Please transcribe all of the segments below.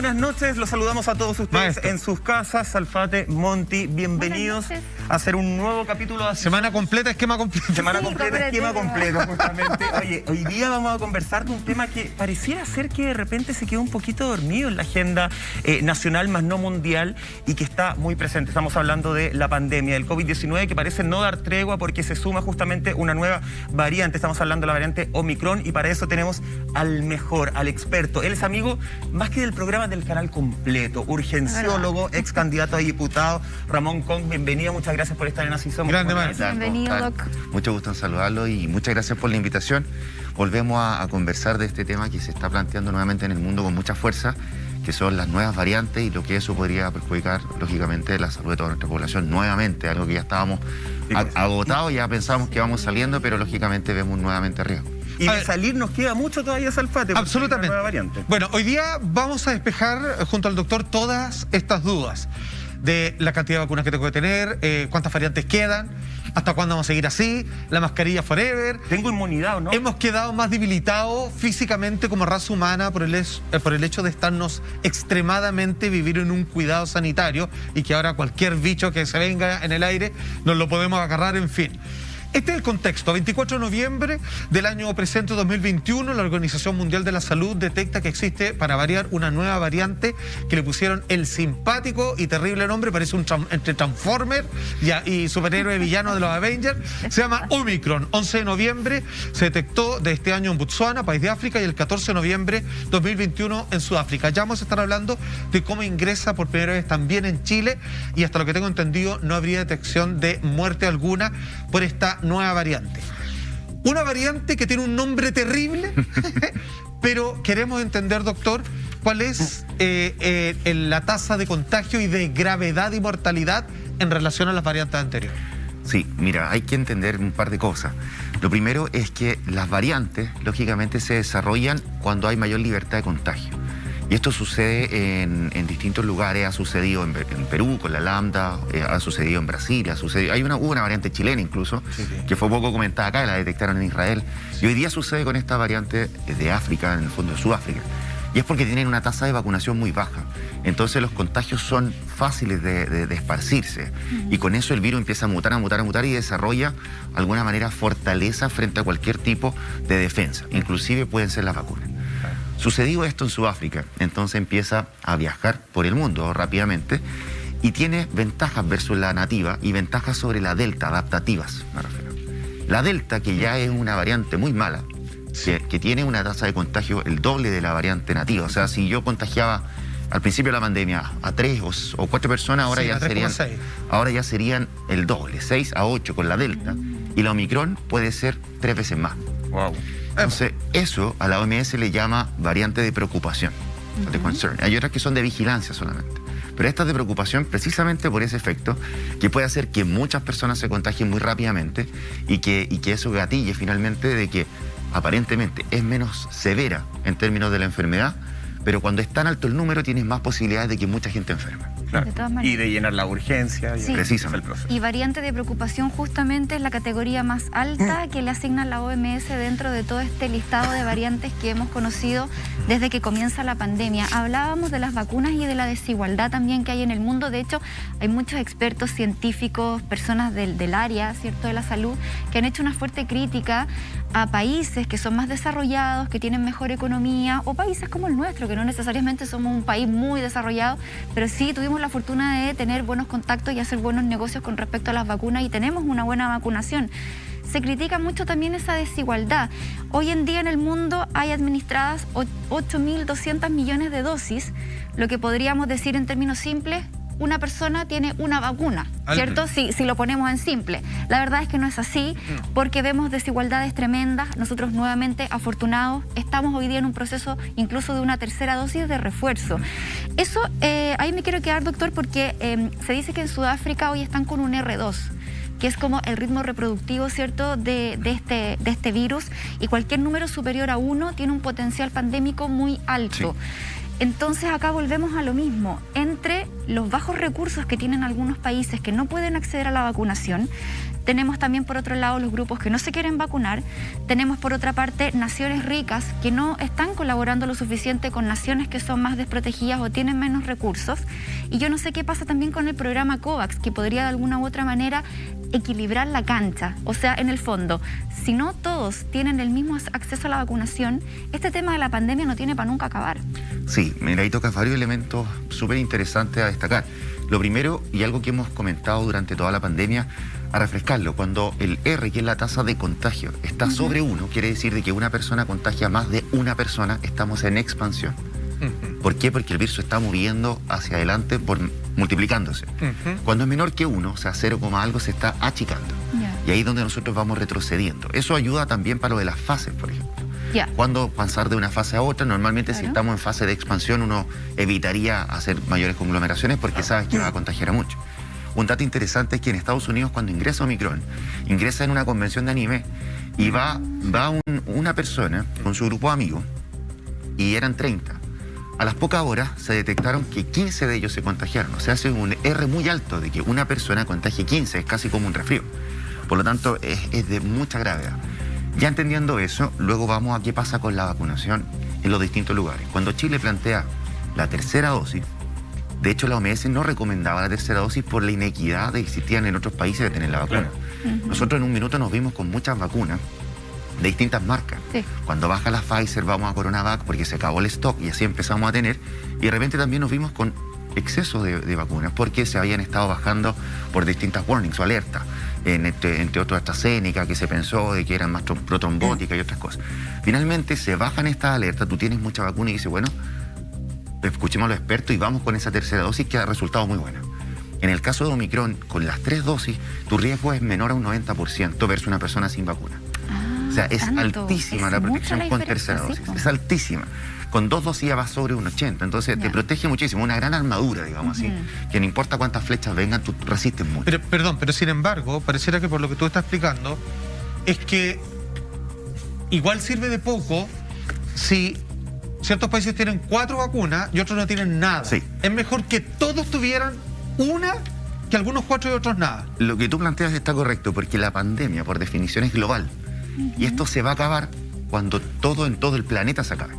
buenas noches, los saludamos a todos ustedes Maestro. en sus casas. Salfate, Monty, bienvenidos a hacer un nuevo capítulo de Semana completa, esquema completo. Semana completa, esquema completo, justamente. Oye, hoy día vamos a conversar de un tema que pareciera ser que de repente se quedó un poquito dormido en la agenda nacional, más no mundial, y que está muy presente. Estamos hablando de la pandemia, del COVID-19, que parece no dar tregua porque se suma justamente una nueva variante. Estamos hablando de la variante Omicron, y para eso tenemos al mejor, al experto. Él es amigo, más que del programa, del canal completo, urgenciólogo, ex candidato a diputado, Ramón Kong. Bienvenido, muchas gracias por estar en Así Somos. Grande, maestro. Bienvenido, Doc. Mucho gusto en saludarlo y muchas gracias por la invitación. Volvemos a conversar de este tema que se está planteando nuevamente en el mundo con mucha fuerza, que son las nuevas variantes y lo que eso podría perjudicar, lógicamente, la salud de toda nuestra población. Nuevamente, algo que ya estábamos agotados, ya pensamos que vamos saliendo, pero lógicamente vemos nuevamente riesgo. Y de salir nos queda mucho todavía, Salfate. Absolutamente. Nueva variante. Bueno, hoy día vamos a despejar junto al doctor todas estas dudas de la cantidad de vacunas que tengo que tener, cuántas variantes quedan, hasta cuándo vamos a seguir así, la mascarilla forever. Tengo inmunidad, ¿o no? Hemos quedado más debilitados físicamente como raza humana por el hecho de estarnos extremadamente vivir en un cuidado sanitario y que ahora cualquier bicho que se venga en el aire nos lo podemos agarrar, en fin. Este es el contexto. 24 de noviembre del año presente 2021, la Organización Mundial de la Salud detecta que existe, para variar, una nueva variante que le pusieron el simpático y terrible nombre, parece entre Transformer y superhéroe villano de los Avengers. Se llama Omicron. 11 de noviembre se detectó de este año en Botsuana, país de África, y el 14 de noviembre 2021 en Sudáfrica. Ya vamos a estar hablando de cómo ingresa por primera vez también en Chile, y hasta lo que tengo entendido no habría detección de muerte alguna por esta nueva variante. Una variante que tiene un nombre terrible, pero queremos entender, doctor, cuál es la tasa de contagio y de gravedad y mortalidad en relación a las variantes anteriores. Sí, mira, hay que entender un par de cosas. Lo primero es que las variantes, lógicamente, se desarrollan cuando hay mayor libertad de contagio. Y esto sucede en distintos lugares. Ha sucedido en Perú con la Lambda, ha sucedido en Brasil, hubo una variante chilena incluso, que fue poco comentada acá, la detectaron en Israel. Y hoy día sucede con esta variante de África, en el fondo de Sudáfrica. Y es porque tienen una tasa de vacunación muy baja. Entonces los contagios son fáciles de esparcirse. Y con eso el virus empieza a mutar y desarrolla, de alguna manera, fortaleza frente a cualquier tipo de defensa. Inclusive pueden ser las vacunas. Sucedido esto en Sudáfrica, entonces empieza a viajar por el mundo rápidamente y tiene ventajas versus la nativa y ventajas sobre la Delta, adaptativas, me refiero. La Delta, que ya es una variante muy mala, que tiene una tasa de contagio el doble de la variante nativa. O sea, si yo contagiaba al principio de la pandemia a 3 o 4 personas, ahora, ahora ya serían el doble, 6 a 8 con la Delta. Y la Omicron puede ser 3 veces más. Wow. Entonces, eso a la OMS le llama variante de preocupación, de concern. Hay otras que son de vigilancia solamente. Pero esta es de preocupación precisamente por ese efecto que puede hacer que muchas personas se contagien muy rápidamente y que eso gatille finalmente de que aparentemente es menos severa en términos de la enfermedad, pero cuando es tan alto el número tienes más posibilidades de que mucha gente enferme. Claro. De todas maneras. Y de llenar la urgencia. Sí. Precisamente. Y variante de preocupación justamente es la categoría más alta que le asigna la OMS dentro de todo este listado de variantes que hemos conocido desde que comienza la pandemia. Hablábamos de las vacunas y de la desigualdad también que hay en el mundo. De hecho, hay muchos expertos, científicos, personas del área, ¿cierto?, de la salud, que han hecho una fuerte crítica a países que son más desarrollados, que tienen mejor economía, o países como el nuestro, que no necesariamente somos un país muy desarrollado, pero sí tuvimos la fortuna de tener buenos contactos y hacer buenos negocios con respecto a las vacunas, y tenemos una buena vacunación. Se critica mucho también esa desigualdad. Hoy en día en el mundo hay administradas 8.200 millones de dosis, lo que podríamos decir en términos simples, una persona tiene una vacuna, ¿cierto? Si lo ponemos en simple. La verdad es que no es así, porque vemos desigualdades tremendas. Nosotros, nuevamente, afortunados, estamos hoy día en un proceso incluso de una tercera dosis de refuerzo. Eso, ahí me quiero quedar, doctor, porque se dice que en Sudáfrica hoy están con un R2, que es como el ritmo reproductivo, ¿cierto?, de este virus, y cualquier número superior a 1 tiene un potencial pandémico muy alto. Sí. Entonces acá volvemos a lo mismo. entre los bajos recursos que tienen algunos países que no pueden acceder a la vacunación. Tenemos también, por otro lado, los grupos que no se quieren vacunar. Tenemos, por otra parte, naciones ricas que no están colaborando lo suficiente con naciones que son más desprotegidas o tienen menos recursos. Y yo no sé qué pasa también con el programa COVAX, que podría de alguna u otra manera equilibrar la cancha. O sea, en el fondo, si no todos tienen el mismo acceso a la vacunación, este tema de la pandemia no tiene para nunca acabar. Sí, mira, ahí tocas varios elementos súper interesantes a destacar. Lo primero, y algo que hemos comentado durante toda la pandemia, a refrescarlo, cuando el R, que es la tasa de contagio, está sobre 1, quiere decir de que una persona contagia más de una persona, estamos en expansión. ¿Por qué? Porque el virus se está moviendo hacia adelante multiplicándose. Cuando es menor que 1, o sea, 0, algo, se está achicando. Y ahí es donde nosotros vamos retrocediendo. Eso ayuda también para lo de las fases, por ejemplo. Cuando pasar de una fase a otra, normalmente si estamos en fase de expansión, uno evitaría hacer mayores conglomeraciones porque sabes que va a contagiar a mucho. Un dato interesante es que en Estados Unidos, cuando ingresa Omicron, ingresa en una convención de anime y va una persona con su grupo de amigos, y eran 30. A las pocas horas se detectaron que 15 de ellos se contagiaron. O sea, hace un R muy alto de que una persona contagie 15, es casi como un resfrío. Por lo tanto, es de mucha gravedad. Ya entendiendo eso, luego vamos a qué pasa con la vacunación en los distintos lugares. Cuando Chile plantea la tercera dosis, de hecho la OMS no recomendaba la tercera dosis por la inequidad que existían en otros países de tener la vacuna. Nosotros en un minuto nos vimos con muchas vacunas de distintas marcas. Cuando baja la Pfizer vamos a CoronaVac porque se acabó el stock y así empezamos a tener, y de repente también nos vimos con exceso de vacunas porque se habían estado bajando por distintas warnings o alertas, entre otros AstraZeneca, que se pensó de que eran más protrombóticas y otras cosas. Finalmente se bajan estas alertas, tú tienes mucha vacuna y dices, bueno, escuchemos a los expertos y vamos con esa tercera dosis que ha resultado muy buena. En el caso de Omicron, con las 3 dosis, tu riesgo es menor a un 90% versus una persona sin vacuna. O sea, es altísima la protección con tercera dosis. Es altísima. Con 2 dosis ya va sobre un 80. Entonces te protege muchísimo. Una gran armadura, digamos así. Que no importa cuántas flechas vengan, tú resistes mucho. Pero sin embargo, pareciera que por lo que tú estás explicando, es que igual sirve de poco si ciertos países tienen 4 vacunas y otros no tienen nada. Sí. Es mejor que todos tuvieran una que algunos 4 y otros nada. Lo que tú planteas está correcto, porque la pandemia, por definición, es global. Y esto se va a acabar cuando todo en todo el planeta se acabe.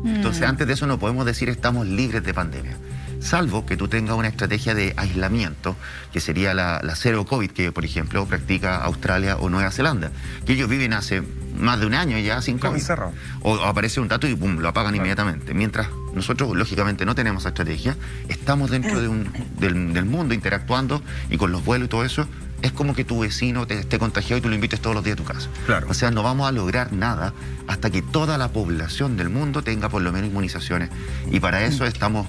Entonces, antes de eso no podemos decir estamos libres de pandemia. Salvo que tú tengas una estrategia de aislamiento, que sería la cero COVID, que por ejemplo practica Australia o Nueva Zelanda, que ellos viven hace más de un año ya sin COVID. O aparece un dato y pum, lo apagan inmediatamente. Mientras nosotros, lógicamente, no tenemos esa estrategia, estamos dentro del mundo interactuando y con los vuelos y todo eso, es como que tu vecino te esté contagiado y tú lo invites todos los días a tu casa. O sea, no vamos a lograr nada hasta que toda la población del mundo tenga por lo menos inmunizaciones. Y para eso estamos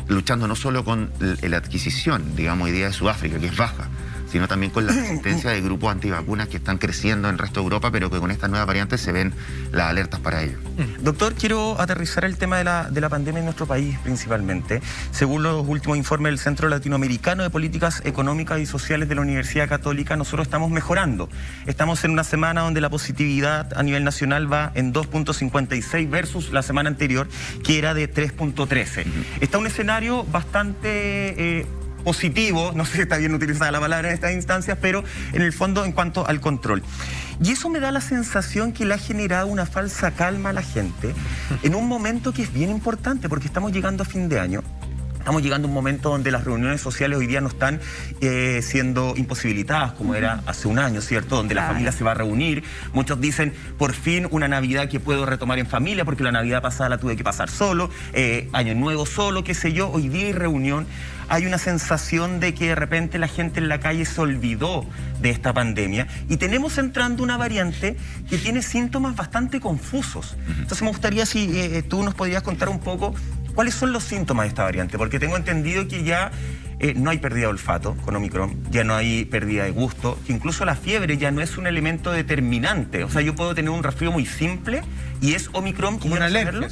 luchando no solo con la adquisición, digamos, hoy día de Sudáfrica, que es baja, sino también con la resistencia de grupos antivacunas que están creciendo en el resto de Europa, pero que con estas nuevas variantes se ven las alertas para ello. Doctor, quiero aterrizar el tema de la pandemia en nuestro país principalmente. Según los últimos informes del Centro Latinoamericano de Políticas Económicas y Sociales de la Universidad Católica, nosotros estamos mejorando. Estamos en una semana donde la positividad a nivel nacional va en 2.56 versus la semana anterior, que era de 3.13. Está un escenario bastante positivo, no sé si está bien utilizada la palabra en estas instancias, pero en el fondo en cuanto al control. Y eso me da la sensación que le ha generado una falsa calma a la gente en un momento que es bien importante, porque estamos llegando a fin de año. Estamos llegando a un momento donde las reuniones sociales hoy día no están siendo imposibilitadas como era hace un año, ¿cierto? Donde la familia se va a reunir. Muchos dicen, por fin, una Navidad que puedo retomar en familia, porque la Navidad pasada la tuve que pasar solo, Año Nuevo solo, qué sé yo. Hoy día hay reunión. Hay una sensación de que de repente la gente en la calle se olvidó de esta pandemia y tenemos entrando una variante que tiene síntomas bastante confusos. Entonces me gustaría si tú nos podrías contar un poco cuáles son los síntomas de esta variante, porque tengo entendido que ya no hay pérdida de olfato con Omicron, ya no hay pérdida de gusto, que incluso la fiebre ya no es un elemento determinante. O sea, yo puedo tener un resfrío muy simple y es Omicron. Como una alergia.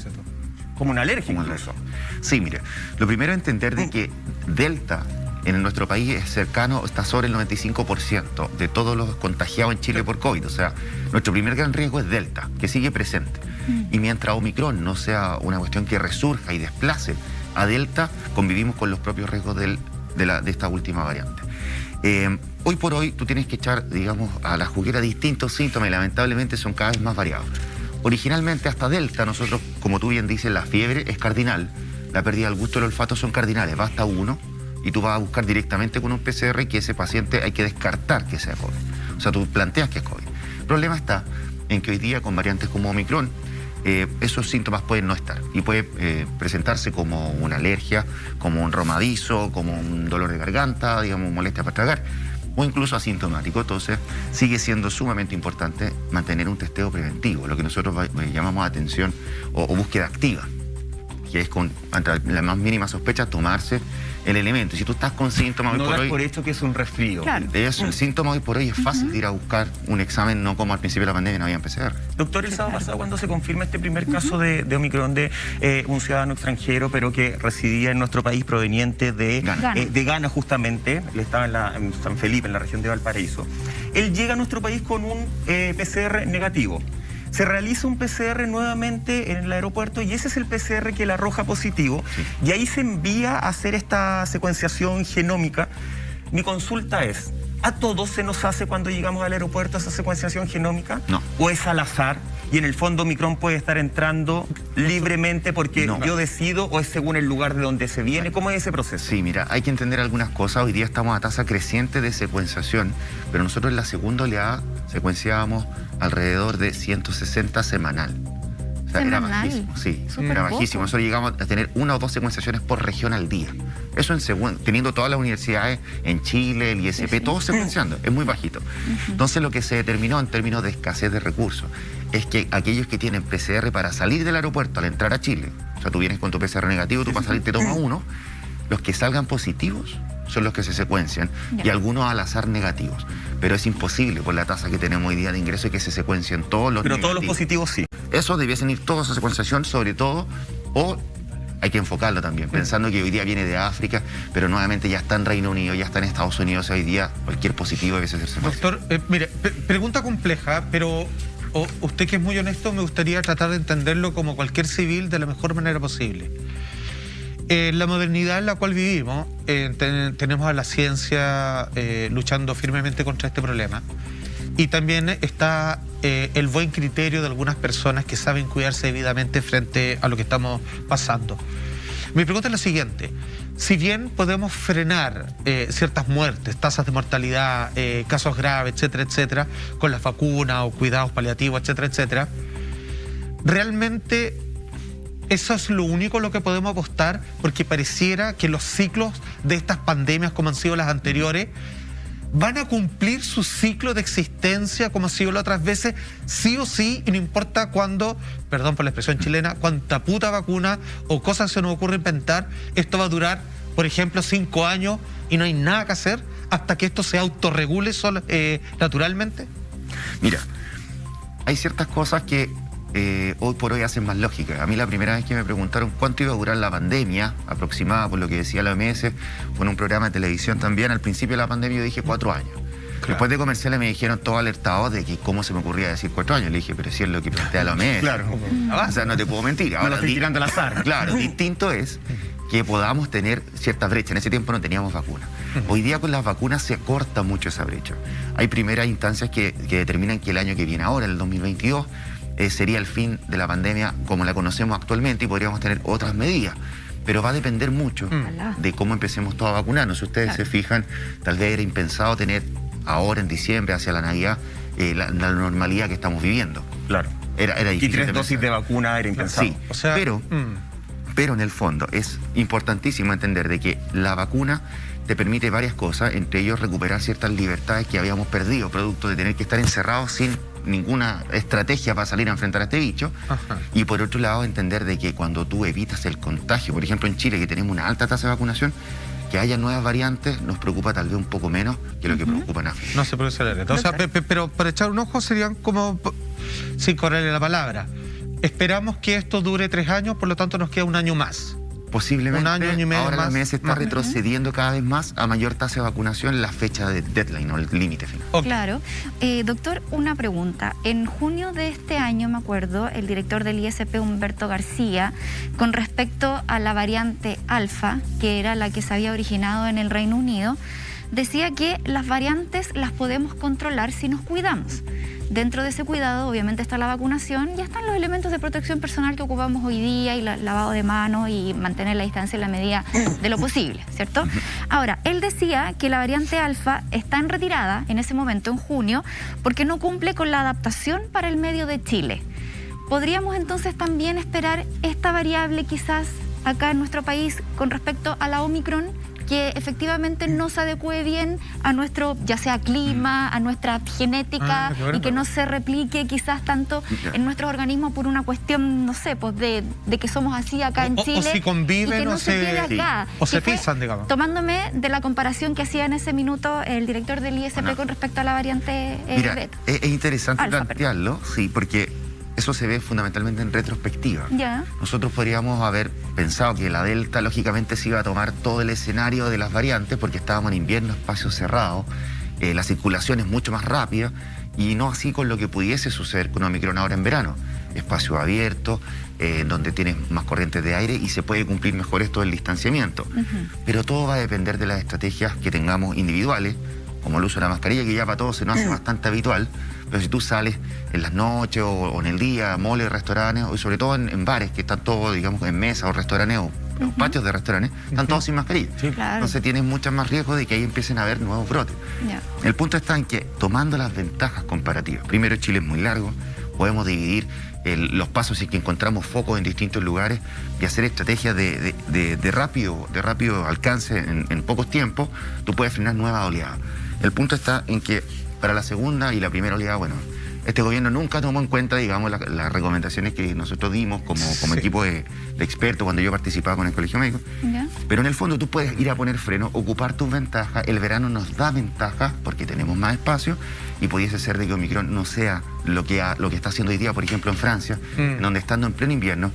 Como una alergia incluso. Sí, mire, lo primero es entender de que Delta en nuestro país es cercano, está sobre el 95% de todos los contagiados en Chile por COVID. O sea, nuestro primer gran riesgo es Delta, que sigue presente. Y mientras Omicron no sea una cuestión que resurja y desplace a Delta, convivimos con los propios riesgos de esta última variante. Hoy por hoy tú tienes que echar, digamos, a la juguera distintos síntomas y lamentablemente son cada vez más variados. Originalmente hasta Delta, nosotros, como tú bien dices, la fiebre es cardinal, la pérdida del gusto y el olfato son cardinales, basta uno y tú vas a buscar directamente con un PCR que ese paciente hay que descartar que sea COVID. O sea, tú planteas que es COVID. El problema está en que hoy día con variantes como Omicron, esos síntomas pueden no estar y puede presentarse como una alergia, como un romadizo, como un dolor de garganta, digamos, molestia para tragar, o incluso asintomático. Entonces, sigue siendo sumamente importante mantener un testeo preventivo, lo que nosotros llamamos atención o búsqueda activa, que es ante la más mínima sospecha tomarse el elemento. Si tú estás con síntomas no hoy por hoy... por hecho que es un resfrío. Claro. El síntoma hoy por hoy es fácil de ir a buscar un examen, no como al principio de la pandemia no había PCR. Doctor, el sábado pasado cuando se confirma este primer caso de Omicron de un ciudadano extranjero, pero que residía en nuestro país proveniente de Ghana justamente, él estaba en San Felipe, en la región de Valparaíso. Él llega a nuestro país con un PCR negativo. Se realiza un PCR nuevamente en el aeropuerto y ese es el PCR que le arroja positivo. Sí. Y ahí se envía a hacer esta secuenciación genómica. Mi consulta es, ¿a todos se nos hace cuando llegamos al aeropuerto esa secuenciación genómica? No. ¿O es al azar? Y en el fondo Omicron puede estar entrando libremente porque yo decido, o es según el lugar de donde se viene. ¿Cómo es ese proceso? Sí, mira, hay que entender algunas cosas. Hoy día estamos a tasa creciente de secuenciación, pero nosotros en la segunda oleada secuenciábamos alrededor de 160 semanal. O sea, era bajísimo, sí, era bajísimo. Nosotros llegamos a tener 1 o 2 secuenciaciones por región al día. Eso teniendo todas las universidades en Chile, el ISP, todos secuenciando, es muy bajito. Entonces lo que se determinó en términos de escasez de recursos es que aquellos que tienen PCR para salir del aeropuerto al entrar a Chile, o sea, tú vienes con tu PCR negativo, tú para salir te tomas uno, los que salgan positivos son los que se secuencian y algunos al azar negativos. Pero es imposible por la tasa que tenemos hoy día de ingreso y que se secuencien todos los Pero negativos. todos los positivos sí. Eso debiesen ir toda esa secuenciación, sobre todo, o hay que enfocarlo también, pensando que hoy día viene de África, pero nuevamente ya está en Reino Unido, ya está en Estados Unidos, hoy día cualquier positivo debe ser secuenciado. Doctor, mire, pregunta compleja, pero usted que es muy honesto, me gustaría tratar de entenderlo como cualquier civil de la mejor manera posible. La modernidad en la cual vivimos, tenemos a la ciencia luchando firmemente contra este problema. Y también está el buen criterio de algunas personas que saben cuidarse debidamente frente a lo que estamos pasando. Mi pregunta es la siguiente. Si bien podemos frenar ciertas muertes, tasas de mortalidad, casos graves, etcétera, etcétera, con las vacunas o cuidados paliativos, etcétera, etcétera, realmente eso es lo único a lo que podemos apostar, porque pareciera que los ciclos de estas pandemias, como han sido las anteriores, van a cumplir su ciclo de existencia como ha sido las otras veces, sí o sí, y no importa cuándo, perdón por la expresión chilena, cuánta puta vacuna o cosas se nos ocurre inventar, esto va a durar, por ejemplo, 5 años y no hay nada que hacer hasta que esto se autorregule naturalmente. Mira, hay ciertas cosas que hoy por hoy hacen más lógica. A mí la primera vez que me preguntaron cuánto iba a durar la pandemia, aproximada por lo que decía la OMS, con un programa de televisión también, al principio de la pandemia yo dije 4 años. Claro. Después de comerciales me dijeron todo alertados de que cómo se me ocurría decir 4 años. Le dije, pero si es lo que plantea la OMS. Claro. O sea, no te puedo mentir. Ahora, no lo estoy tirando al azar. Claro, distinto es que podamos tener cierta brecha. En ese tiempo no teníamos vacuna. Hoy día con las vacunas se acorta mucho esa brecha. Hay primeras instancias que determinan que el año que viene ahora, el 2022, sería el fin de la pandemia como la conocemos actualmente y podríamos tener otras medidas. Pero va a depender mucho de cómo empecemos todos a vacunarnos. Si ustedes se fijan, tal vez era impensado tener ahora en diciembre, hacia la Navidad, la normalidad que estamos viviendo. Claro. Era difícil. Y 3 dosis de vacuna era impensado. Sí, o sea, pero en el fondo es importantísimo entender de que la vacuna te permite varias cosas, entre ellos recuperar ciertas libertades que habíamos perdido, producto de tener que estar encerrados sin ninguna estrategia para salir a enfrentar a este bicho. Ajá. Y por otro lado entender de que cuando tú evitas el contagio, por ejemplo en Chile que tenemos una alta tasa de vacunación, que haya nuevas variantes nos preocupa tal vez un poco menos que lo que preocupa en África. No se puede acelerar. O sea, pero para echar un ojo serían como, sin correrle la palabra, esperamos que esto dure 3 años, por lo tanto nos queda 1 año más. Posiblemente. Un año y medio ahora más. la OMS está retrocediendo cada vez más a mayor tasa de vacunación en la fecha de deadline o el límite final. Ok. Claro. Doctor, una pregunta. En junio de este año, me acuerdo, el director del ISP, Humberto García, con respecto a la variante alfa, que era la que se había originado en el Reino Unido, decía que las variantes las podemos controlar si nos cuidamos. Dentro de ese cuidado, obviamente, está la vacunación y están los elementos de protección personal que ocupamos hoy día, y lavado de manos y mantener la distancia en la medida de lo posible, ¿cierto? Ahora, él decía que la variante alfa está en retirada en ese momento, en junio, porque no cumple con la adaptación para el medio de Chile. ¿Podríamos entonces también esperar esta variable quizás acá en nuestro país con respecto a la Omicron, que efectivamente no se adecue bien a nuestro, ya sea clima, a nuestra genética, y que no se replique quizás tanto en nuestros organismos por una cuestión, no sé, pues de que somos así acá en Chile? O si conviven, y que no se quede acá. o se Y fue pisan, digamos. Tomándome de la comparación que hacía en ese minuto el director del ISP con respecto a la variante Mira, beta. es interesante Alfa, plantearlo, sí, porque eso se ve fundamentalmente en retrospectiva. Ya. Nosotros podríamos haber pensado que la Delta lógicamente se iba a tomar todo el escenario de las variantes porque estábamos en invierno, espacio cerrado, la circulación es mucho más rápida, y no así con lo que pudiese suceder con Omicron ahora en verano. Espacio abierto, donde tienes más corrientes de aire y se puede cumplir mejor esto del distanciamiento. Pero todo va a depender de las estrategias que tengamos individuales, como el uso de la mascarilla, que ya para todos se nos hace bastante habitual. Pero si tú sales en las noches o en el día, moles, restaurantes, o sobre todo en bares que están todos, digamos, en mesas o restaurantes o los patios de restaurantes, están todos sin mascarilla. Claro. Entonces tienes mucho más riesgo de que ahí empiecen a haber nuevos brotes. Ya. El punto está en que, tomando las ventajas comparativas, primero Chile es muy largo, podemos dividir los pasos y que encontramos focos en distintos lugares y hacer estrategias de rápido alcance en pocos tiempos. Tú puedes frenar nuevas oleadas. El punto está en que para la segunda y la primera oleada, bueno, este gobierno nunca tomó en cuenta, digamos, las recomendaciones que nosotros dimos como equipo de expertos cuando yo participaba con el Colegio Médico. Ya. Pero en el fondo tú puedes ir a poner freno, ocupar tus ventajas. El verano nos da ventajas porque tenemos más espacio, y pudiese ser de que Omicron no sea lo que está haciendo hoy día, por ejemplo, en Francia, donde estando en pleno invierno,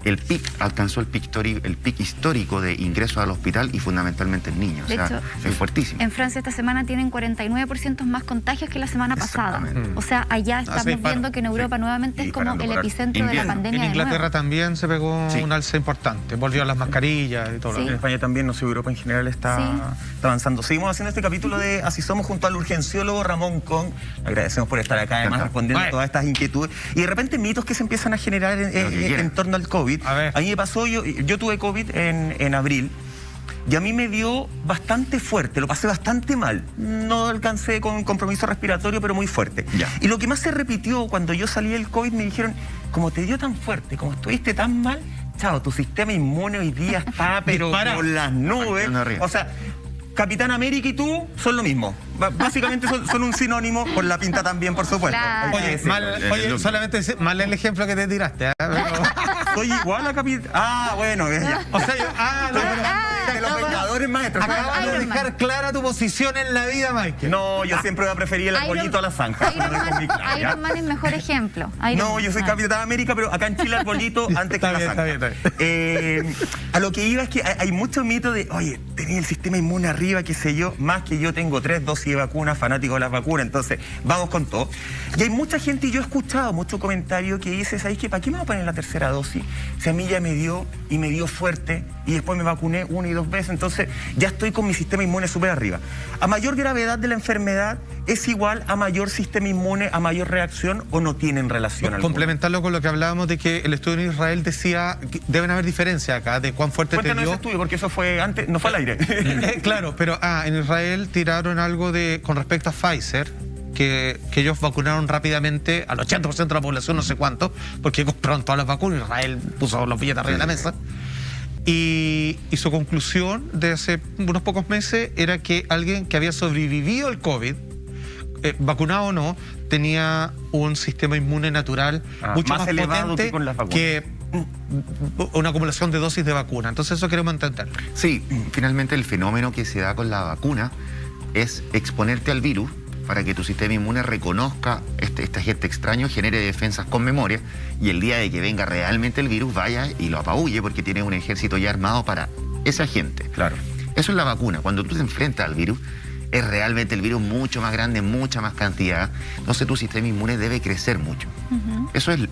el pic alcanzó el pic histórico de ingresos al hospital, y fundamentalmente en niños. De hecho, es fuertísimo. En Francia esta semana tienen 49% más contagios que la semana pasada. Exactamente. O sea, allá estamos viendo que en Europa nuevamente es como el epicentro de la pandemia. En Inglaterra también se pegó Sí. un alza importante. Volvió a las mascarillas y todo Sí. lo En España también, no sé, Europa en general está avanzando. Seguimos haciendo este capítulo de Así Somos junto al urgenciólogo Ramón Kong. Agradecemos por estar acá, además, respondiendo a todas estas inquietudes. Y de repente mitos que se empiezan a generar en torno al COVID. A mí me pasó, yo tuve COVID en abril. Y a mí me dio bastante fuerte, lo pasé bastante mal. No alcancé con compromiso respiratorio, pero muy fuerte. Ya. Y lo que más se repitió cuando yo salí del COVID, me dijeron, como te dio tan fuerte, como estuviste tan mal, chao, tu sistema inmune hoy día está, pero por las nubes. O sea, Capitán América y tú son lo mismo. Básicamente son un sinónimo, por la pinta también, por supuesto. Claro. Oye, solamente mal el ejemplo que te tiraste. ¿Eh? Pero... Soy igual a Capitán... Ah, bueno, ya. O sea, De los Vengadores, maestro. acabas de dejar clara tu posición en la vida, Mike. No, yo siempre voy a preferir el arbolito a la zanja. Iron Man es mejor ejemplo. No, yo soy Capitán América, pero acá en Chile arbolito antes que la zanja. Está bien. A lo que iba es que hay mucho mito de, oye, tenía el sistema inmune arriba, qué sé yo, más que yo tengo 3 dosis de vacuna, fanático de las vacunas, entonces vamos con todo. Y hay mucha gente, y yo he escuchado mucho comentario que dice, ¿sabéis qué? ¿Para qué me voy a poner la tercera dosis? Si a mí ya me dio, y me dio fuerte, y después me vacuné 1 y 2 veces, entonces ya estoy con mi sistema inmune súper arriba. A mayor gravedad de la enfermedad, ¿es igual a mayor sistema inmune, a mayor reacción, o no tienen relación alguna? Complementarlo con lo que hablábamos de que el estudio en Israel decía que deben haber diferencias acá de cuán fuerte Cuéntanos te dio. ese estudio, porque eso fue antes, no fue al aire. Claro, pero en Israel tiraron algo con respecto a Pfizer, que ellos vacunaron rápidamente al 80% de la población, no sé cuánto, porque compraron todas las vacunas. Israel puso los billetes arriba de la mesa. Y su conclusión de hace unos pocos meses era que alguien que había sobrevivido al COVID, vacunado o no, tenía un sistema inmune natural mucho más elevado potente que con las vacunas. que una acumulación de dosis de vacuna. Entonces eso queremos entender. Sí, finalmente el fenómeno que se da con la vacuna es exponerte al virus para que tu sistema inmune reconozca este agente extraño, genere defensas con memoria, y el día de que venga realmente el virus vaya y lo apabulle, porque tiene un ejército ya armado para ese agente. Claro. Eso es la vacuna. Cuando tú te enfrentas al virus, es realmente el virus mucho más grande, mucha más cantidad. Entonces tu sistema inmune debe crecer mucho. Eso es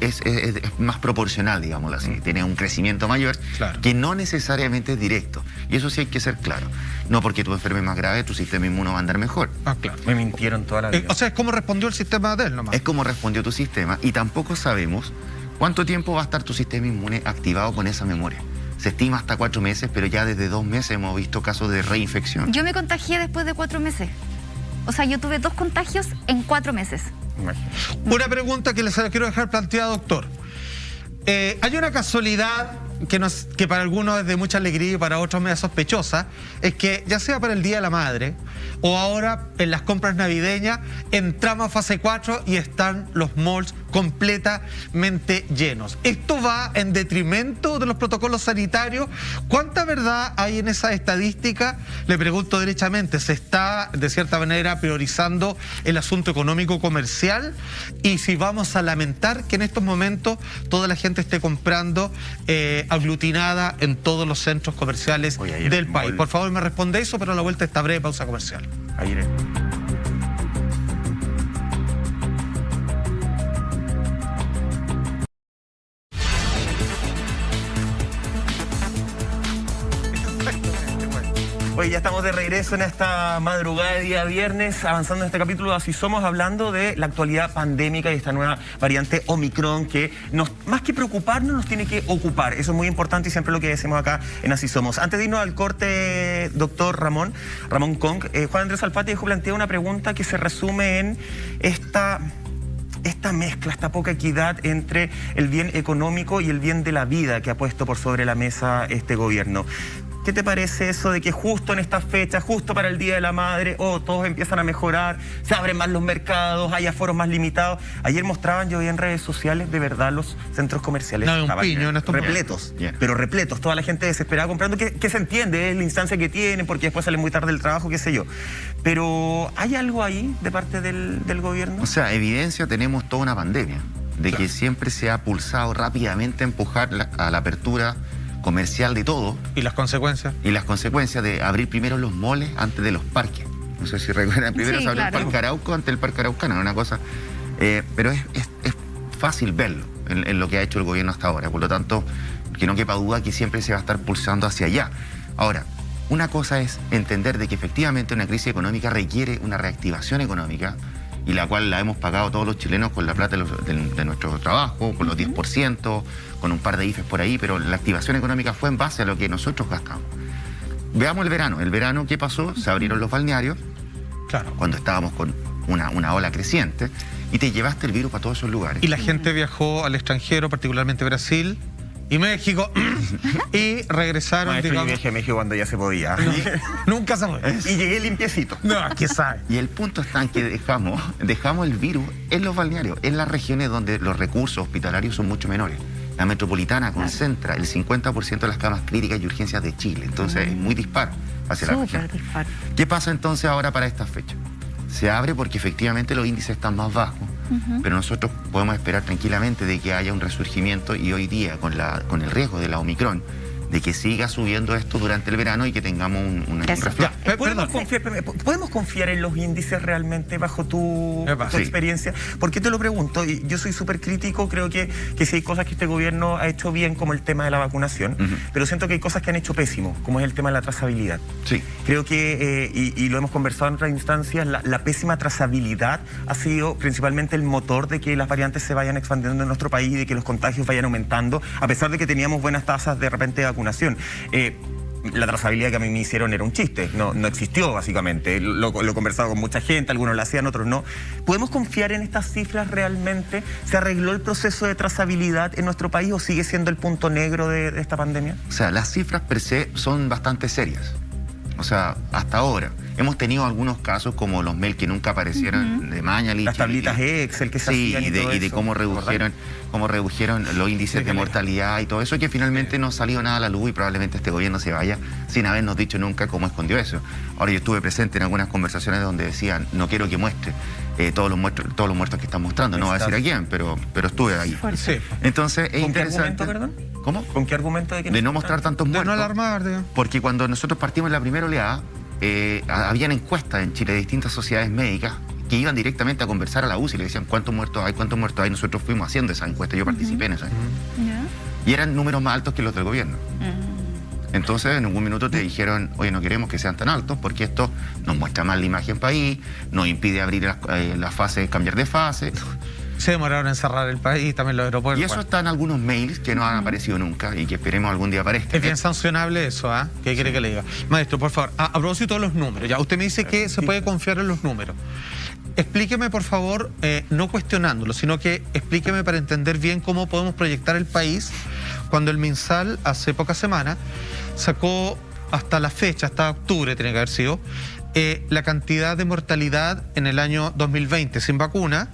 más proporcional, digámoslo así. Tiene un crecimiento mayor, Claro. que no necesariamente es directo. Y eso sí hay que ser claro. No porque tu enfermedad es más grave, tu sistema inmune va a andar mejor. Ah, claro. Me mintieron toda la vida. O sea, es como respondió el sistema de él nomás. Es como respondió tu sistema, y tampoco sabemos cuánto tiempo va a estar tu sistema inmune activado con esa memoria. Se estima hasta 4 meses, pero ya desde 2 meses hemos visto casos de reinfección. Yo me contagié después de 4 meses. O sea, yo tuve 2 contagios en 4 meses. Imagínate. Una pregunta que les quiero dejar planteada, doctor. Hay una casualidad que para algunos es de mucha alegría y para otros media sospechosa, es que ya sea para el Día de la Madre o ahora en las compras navideñas, entramos a fase 4 y están los malls completamente llenos. ¿Esto va en detrimento de los protocolos sanitarios? ¿Cuánta verdad hay en esa estadística? Le pregunto derechamente, ¿se está de cierta manera priorizando el asunto económico comercial? Y si vamos a lamentar que en estos momentos toda la gente esté comprando aglutinada en todos los centros comerciales del país. Por favor, me responde eso, pero a la vuelta de esta breve pausa comercial. Ahí iré. Hoy ya estamos de regreso en esta madrugada de día viernes, avanzando en este capítulo de Así Somos, hablando de la actualidad pandémica y esta nueva variante Omicron que más que preocuparnos nos tiene que ocupar. Eso es muy importante y siempre lo que decimos acá en Así Somos. Antes de irnos al corte, doctor Ramón Kong, Juan Andrés Alfate plantea una pregunta que se resume en esta mezcla, esta poca equidad entre el bien económico y el bien de la vida que ha puesto por sobre la mesa este gobierno. ¿Qué te parece eso de que justo en esta fecha, justo para el Día de la Madre, todos empiezan a mejorar, se abren más los mercados, hay aforos más limitados? Ayer mostraban, yo vi en redes sociales, de verdad los centros comerciales estaban repletos, pero repletos, toda la gente desesperada comprando, que se entiende, es la instancia que tienen, porque después salen muy tarde del trabajo, qué sé yo. Pero ¿hay algo ahí de parte del gobierno? O sea, evidencia tenemos toda una pandemia, de que siempre se ha pulsado rápidamente a empujar a la apertura comercial de todo. ¿Y las consecuencias? Y las consecuencias de abrir primero los moles antes de los parques. No sé si recuerdan, primero se abrió el Parque Arauco antes del Parque Araucano, una cosa. Pero es fácil verlo en lo que ha hecho el gobierno hasta ahora. Por lo tanto, que no quepa duda que siempre se va a estar pulsando hacia allá. Ahora, una cosa es entender de que efectivamente una crisis económica requiere una reactivación económica, y la cual la hemos pagado todos los chilenos con la plata de nuestro trabajo, con los 10%, con un par de IFES por ahí, pero la activación económica fue en base a lo que nosotros gastamos. Veamos el verano. El verano, ¿qué pasó? Se abrieron los balnearios, cuando estábamos con una ola creciente, y te llevaste el virus para todos esos lugares. Y la gente viajó al extranjero, particularmente Brasil y México, y regresaron, Maestro, yo viajé a México cuando ya se podía. Nunca se fue. Y llegué limpiecito. No, ¿qué sabe? Y el punto está en que dejamos el virus en los balnearios, en las regiones donde los recursos hospitalarios son mucho menores. La metropolitana concentra el 50% de las camas críticas y urgencias de Chile, entonces es muy dispar hacia la región. ¿Qué pasa entonces ahora para esta fecha? Se abre porque efectivamente los índices están más bajos, pero nosotros podemos esperar tranquilamente de que haya un resurgimiento, y hoy día con el riesgo de la Omicron, de que siga subiendo esto durante el verano y que tengamos un reflejo. ¿Podemos confiar en los índices realmente bajo tu experiencia? ¿Por qué te lo pregunto? Yo soy súper crítico, creo que sí hay cosas que este gobierno ha hecho bien, como el tema de la vacunación, pero siento que hay cosas que han hecho pésimo, como es el tema de la trazabilidad. Sí. Creo que, y lo hemos conversado en otras instancias, la pésima trazabilidad ha sido principalmente el motor de que las variantes se vayan expandiendo en nuestro país y de que los contagios vayan aumentando, a pesar de que teníamos buenas tasas de repente de vacunación. La trazabilidad que a mí me hicieron era un chiste, no existió básicamente. Lo he conversado con mucha gente, algunos la hacían, otros no. ¿Podemos confiar en estas cifras realmente? ¿Se arregló el proceso de trazabilidad en nuestro país o sigue siendo el punto negro de esta pandemia? O sea, las cifras per se son bastante serias. O sea, hasta ahora. Hemos tenido algunos casos como los mails que nunca aparecieron de Mañalich. Las tablitas Excel que se hacían y de cómo redujeron los índices de mortalidad y todo eso, que finalmente no salió nada a la luz y probablemente este gobierno se vaya sin habernos dicho nunca cómo escondió eso. Ahora, yo estuve presente en algunas conversaciones donde decían, no quiero que muestre todos los muertos que están mostrando, no voy a decir a quién, pero estuve ahí. Sí. Entonces, es ¿Con qué interesante. argumento, perdón? ¿Cómo? ¿Con qué argumento de que De no mostrar tantos De muertos. no alarmar, digamos. Porque cuando nosotros partimos en la primera oleada, habían encuestas en Chile de distintas sociedades médicas que iban directamente a conversar a la UCI y le decían cuántos muertos hay. Nosotros fuimos haciendo esa encuesta, yo participé en esa. Y eran números más altos que los del gobierno. Entonces, en algún minuto te dijeron, oye, no queremos que sean tan altos porque esto nos muestra mal la imagen país, nos impide abrir las fases, cambiar de fase. Se demoraron en cerrar el país, también los aeropuertos. Y eso está en algunos mails que no han aparecido nunca y que esperemos algún día aparezcan. Es bien sancionable eso, ¿ah? ¿Qué quiere que le diga? Maestro, por favor, a propósito de los números, ya usted me dice que se puede confiar en los números. Explíqueme, por favor, no cuestionándolo, sino que explíqueme para entender bien cómo podemos proyectar el país cuando el MinSal hace pocas semanas sacó hasta la fecha, hasta octubre tiene que haber sido, la cantidad de mortalidad en el año 2020 sin vacuna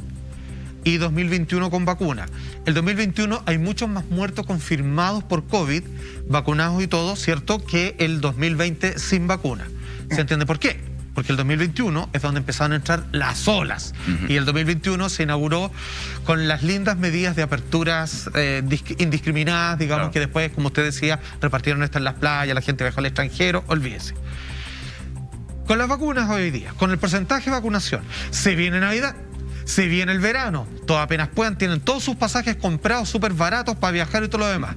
y 2021 con vacuna. El 2021 hay muchos más muertos confirmados por COVID, vacunados y todo, ¿cierto?, que el 2020 sin vacuna. ¿Se entiende por qué? Porque el 2021 es donde empezaron a entrar las olas. Y el 2021 se inauguró con las lindas medidas de aperturas indiscriminadas, digamos, que después, como usted decía, repartieron esto en las playas, la gente viajó al extranjero, olvídese. Con las vacunas hoy día, con el porcentaje de vacunación, se viene Navidad, se viene el verano, todos apenas puedan, tienen todos sus pasajes comprados súper baratos para viajar y todo lo demás.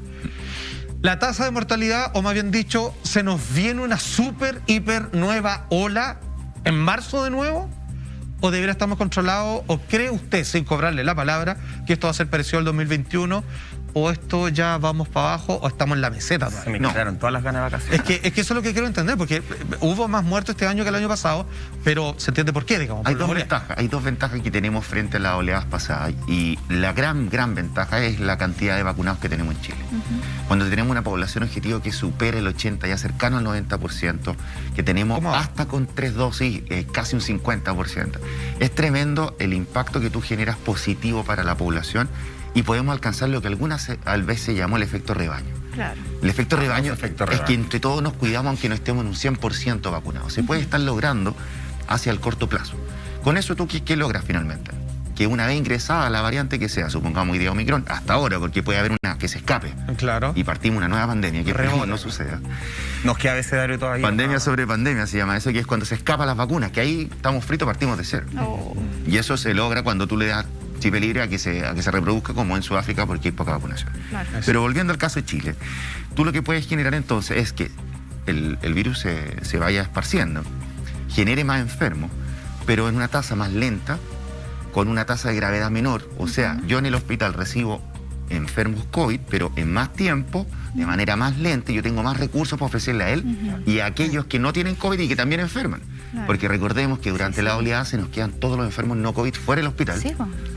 La tasa de mortalidad, o más bien dicho, se nos viene una súper, hiper nueva ola en marzo de nuevo, o debería estar más controlado, o cree usted, sin cobrarle la palabra, que esto va a ser parecido al 2021, o esto ya vamos para abajo, o estamos en la meseta todavía. Se me quedaron todas las ganas de vacaciones. Es que eso es lo que quiero entender, porque hubo más muertos este año que el año pasado, pero se entiende por qué, digamos. Hay dos ventajas que tenemos frente a las oleadas pasadas, y la gran ventaja es la cantidad de vacunados que tenemos en Chile. Cuando tenemos una población objetivo que supera el 80, ya cercano al 90%, que tenemos hasta con 3 dosis, casi un 50%. Es tremendo el impacto que tú generas positivo para la población y podemos alcanzar lo que algunas veces se llamó el efecto rebaño. Claro. El efecto rebaño es que entre todos nos cuidamos aunque no estemos en un 100% vacunados. Se puede estar logrando hacia el corto plazo. Con eso, ¿tú qué logras finalmente? Que una vez ingresada la variante que sea, supongamos hoy día Omicron, hasta ahora, porque puede haber una que se escape. Claro. Y partimos una nueva pandemia, que esperemos no suceda. Nos queda abecedario todavía. Pandemia sobre pandemia se llama eso, que es cuando se escapan las vacunas, que ahí estamos fritos, partimos de cero. Y eso se logra cuando tú le das chip libre a que se reproduzca, como en Sudáfrica, porque hay poca vacunación. Claro. Pero volviendo al caso de Chile, tú lo que puedes generar entonces es que el virus se vaya esparciendo, genere más enfermos, pero en una tasa más lenta, con una tasa de gravedad menor. O sea, yo en el hospital recibo enfermos COVID, pero en más tiempo, de manera más lenta, yo tengo más recursos para ofrecerle a él y a aquellos que no tienen COVID y que también enferman. Claro. Porque recordemos que durante la oleada se nos quedan todos los enfermos no COVID fuera del hospital. Sí,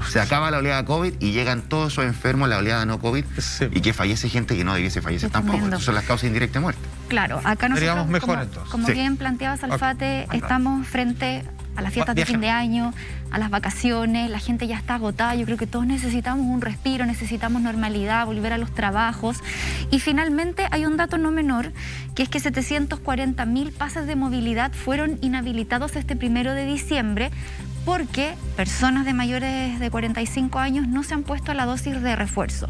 se acaba la oleada COVID y llegan todos esos enfermos a la oleada no COVID y que fallece gente que no debiese fallecer tampoco. Estas son las causas indirectas de muerte. Claro, acá nosotros, mejor, entonces. como bien planteaba Salfate, estamos frente a las fiestas de fin de año, a las vacaciones, la gente ya está agotada, yo creo que todos necesitamos un respiro, necesitamos normalidad, volver a los trabajos. Y finalmente hay un dato no menor, que es que 740.000 pases de movilidad fueron inhabilitados este 1 de diciembre porque personas de mayores de 45 años no se han puesto la dosis de refuerzo.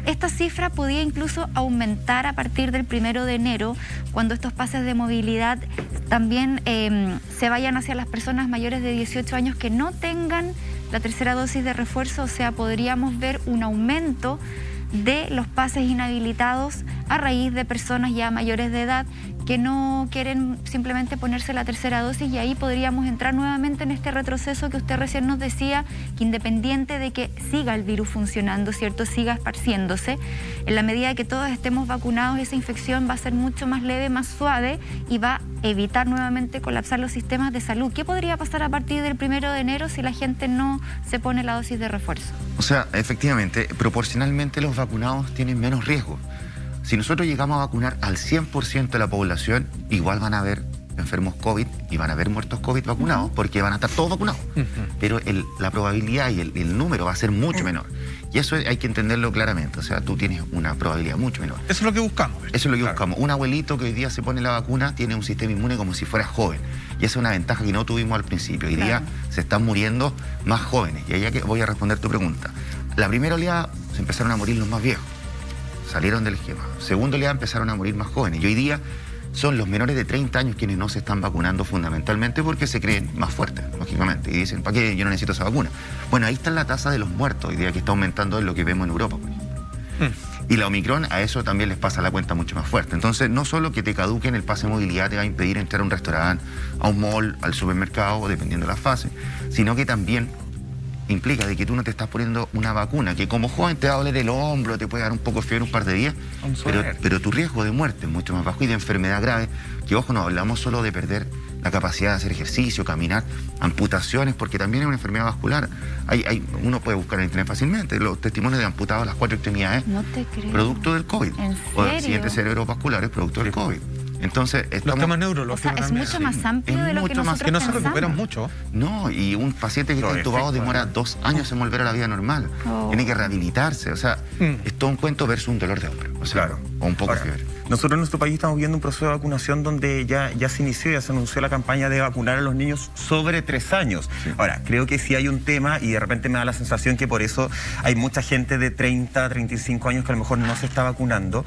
Esta cifra podía incluso aumentar a partir del 1 de enero, cuando estos pases de movilidad también se vayan hacia las personas mayores de 18 años que no tengan la tercera dosis de refuerzo. O sea, podríamos ver un aumento de los pases inhabilitados a raíz de personas ya mayores de edad que no quieren simplemente ponerse la tercera dosis, y ahí podríamos entrar nuevamente en este retroceso que usted recién nos decía, que independiente de que siga el virus funcionando, ¿cierto?, siga esparciéndose, en la medida que todos estemos vacunados, esa infección va a ser mucho más leve, más suave, y va a evitar nuevamente colapsar los sistemas de salud. ¿Qué podría pasar a partir del 1 de enero si la gente no se pone la dosis de refuerzo? O sea, efectivamente, proporcionalmente los vacunados tienen menos riesgo. Si nosotros llegamos a vacunar al 100% de la población, igual van a haber enfermos COVID y van a haber muertos COVID vacunados porque van a estar todos vacunados. Pero la probabilidad y el número va a ser mucho menor. Y eso hay que entenderlo claramente. O sea, tú tienes una probabilidad mucho menor. Eso es lo que buscamos. Eso es lo que buscamos. Un abuelito que hoy día se pone la vacuna tiene un sistema inmune como si fuera joven. Y esa es una ventaja que no tuvimos al principio. Hoy día se están muriendo más jóvenes. Y allá que voy a responder tu pregunta. La primera oleada se empezaron a morir los más viejos. Salieron del esquema. Segunda oleada empezaron a morir más jóvenes. Y hoy día son los menores de 30 años quienes no se están vacunando fundamentalmente porque se creen más fuertes, lógicamente. Y dicen, ¿para qué? Yo no necesito esa vacuna. Bueno, ahí está la tasa de los muertos hoy día que está aumentando en lo que vemos en Europa. Y la Omicron a eso también les pasa la cuenta mucho más fuerte. Entonces, no solo que te caduquen el pase de movilidad te va a impedir entrar a un restaurante, a un mall, al supermercado, dependiendo de la fase, sino que también implica de que tú no te estás poniendo una vacuna, que como joven te va a doler el hombro, te puede dar un poco de fiebre un par de días, pero tu riesgo de muerte es mucho más bajo y de enfermedad grave, que ojo, no hablamos solo de perder la capacidad de hacer ejercicio, caminar, amputaciones, porque también es una enfermedad vascular. Uno puede buscar en internet fácilmente los testimonios de amputados las 4 extremidades, no te creo. Producto del COVID. ¿En O serio? accidentes cerebrovasculares, producto del COVID. Entonces, Los temas O neurológicos sea, es también. mucho más amplio Es de lo que mucho más nosotros Que no se pensamos. recuperan mucho. No, y un paciente que está intubado demora 2 años en volver a la vida normal. Tiene que rehabilitarse, o sea, es todo un cuento versus un dolor de hombro. O sea, o un poco de fiebre. Nosotros en nuestro país estamos viendo un proceso de vacunación donde ya se inició, ya se anunció la campaña de vacunar a los niños sobre 3 años. Ahora, creo que sí hay un tema y de repente me da la sensación que por eso hay mucha gente de 30, 35 años que a lo mejor no se está vacunando,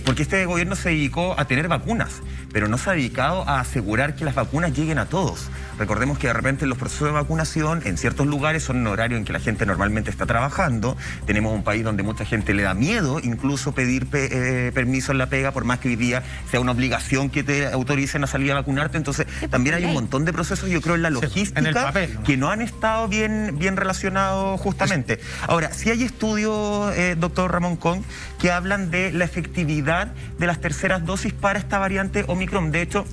porque este gobierno se dedicó a tener vacunas, pero no se ha dedicado a asegurar que las vacunas lleguen a todos. Recordemos que de repente los procesos de vacunación en ciertos lugares son en horario en que la gente normalmente está trabajando. Tenemos un país donde mucha gente le da miedo incluso pedir permiso en la pega, por más que hoy día sea una obligación que te autoricen a salir a vacunarte. Entonces también hay un montón de procesos, yo creo, en la logística en el papel, ¿no? que no han estado bien relacionados justamente. Ahora, sí hay estudios, doctor Ramón Kong, que hablan de la efectividad de las terceras dosis para esta variante Omicron. De hecho,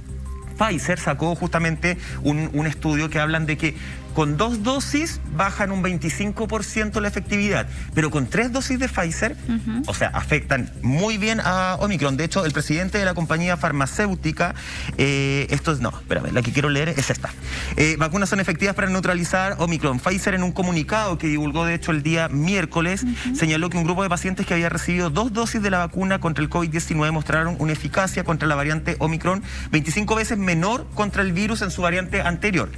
Pfizer sacó justamente un estudio que hablan de que con 2 dosis bajan un 25% la efectividad, pero con 3 dosis de Pfizer, o sea, afectan muy bien a Omicron. De hecho, el presidente de la compañía farmacéutica, la que quiero leer es esta. Vacunas son efectivas para neutralizar Omicron. Pfizer, en un comunicado que divulgó, de hecho, el día miércoles, señaló que un grupo de pacientes que había recibido 2 dosis de la vacuna contra el COVID-19 mostraron una eficacia contra la variante Omicron 25 veces menor contra el virus en su variante anterior.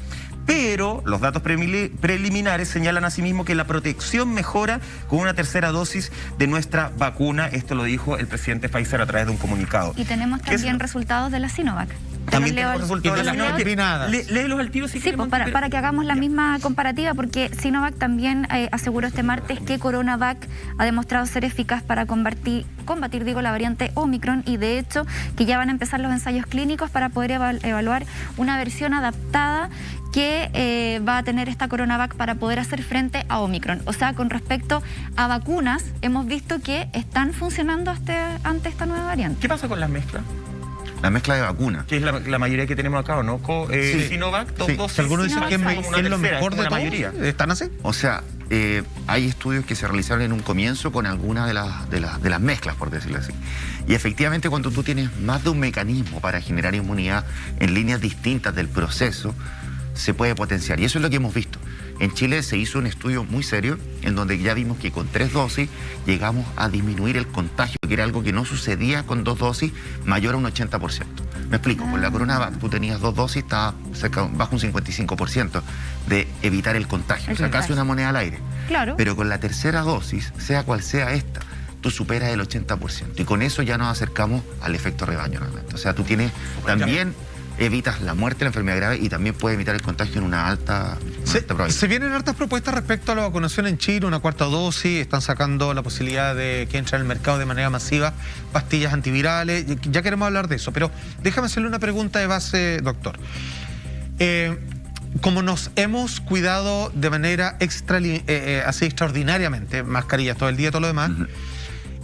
Pero los datos preliminares señalan asimismo que la protección mejora con una tercera dosis de nuestra vacuna. Esto lo dijo el presidente Pfizer a través de un comunicado. Y tenemos también resultados de la Sinovac. También tenemos resultados de la Sinovac. Léelos al tiro si Sí, pues para que hagamos la misma comparativa, porque Sinovac también aseguró este martes que CoronaVac ha demostrado ser eficaz para combatir la variante Omicron, y de hecho que ya van a empezar los ensayos clínicos para poder evaluar una versión adaptada que va a tener esta CoronaVac para poder hacer frente a Omicron. O sea, con respecto a vacunas, hemos visto que están funcionando ante esta nueva variante. ¿Qué pasa con las mezclas? La mezcla de vacunas. Que es la mayoría que tenemos acá, ¿o no? Sinovac, 2 dosis. Algunos dicen que es lo mejor de la todo. mayoría. ¿Están así? O sea, hay estudios que se realizaron en un comienzo con algunas de las mezclas, por decirlo así. Y efectivamente, cuando tú tienes más de un mecanismo para generar inmunidad en líneas distintas del proceso, se puede potenciar. Y eso es lo que hemos visto. En Chile se hizo un estudio muy serio en donde ya vimos que con 3 dosis llegamos a disminuir el contagio, que era algo que no sucedía con 2 dosis, mayor a un 80%. Me explico, con la CoronaVac tú tenías 2 dosis, estaba bajo un 55% de evitar el contagio, o sea, casi una moneda al aire. Claro. Pero con la tercera dosis, sea cual sea esta, tú superas el 80%. Y con eso ya nos acercamos al efecto rebaño realmente. O sea, tú tienes también... evitas la muerte, la enfermedad grave, y también puede evitar el contagio en una alta probabilidad. Se vienen hartas propuestas respecto a la vacunación en Chile, una 4ª dosis, están sacando la posibilidad de que entren al mercado de manera masiva pastillas antivirales. Ya queremos hablar de eso, pero déjame hacerle una pregunta de base, doctor. Como nos hemos cuidado de manera así extraordinariamente, mascarillas todo el día, todo lo demás,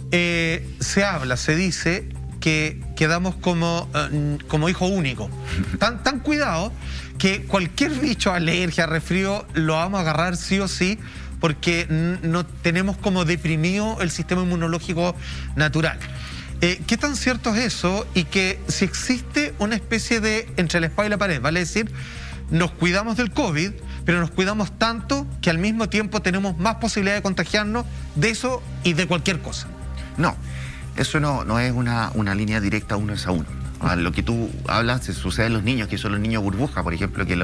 se dice que quedamos como hijo único. Tan cuidado que cualquier bicho, alergia, resfrío, lo vamos a agarrar sí o sí, porque no tenemos como deprimido el sistema inmunológico natural. ¿Qué tan cierto es eso? Y que si existe una especie de entre la espada y la pared, vale decir, nos cuidamos del COVID, pero nos cuidamos tanto que al mismo tiempo tenemos más posibilidad de contagiarnos de eso y de cualquier cosa. No, eso no es una línea directa uno es a uno. Lo que tú hablas se sucede en los niños, que son los niños burbuja, por ejemplo, que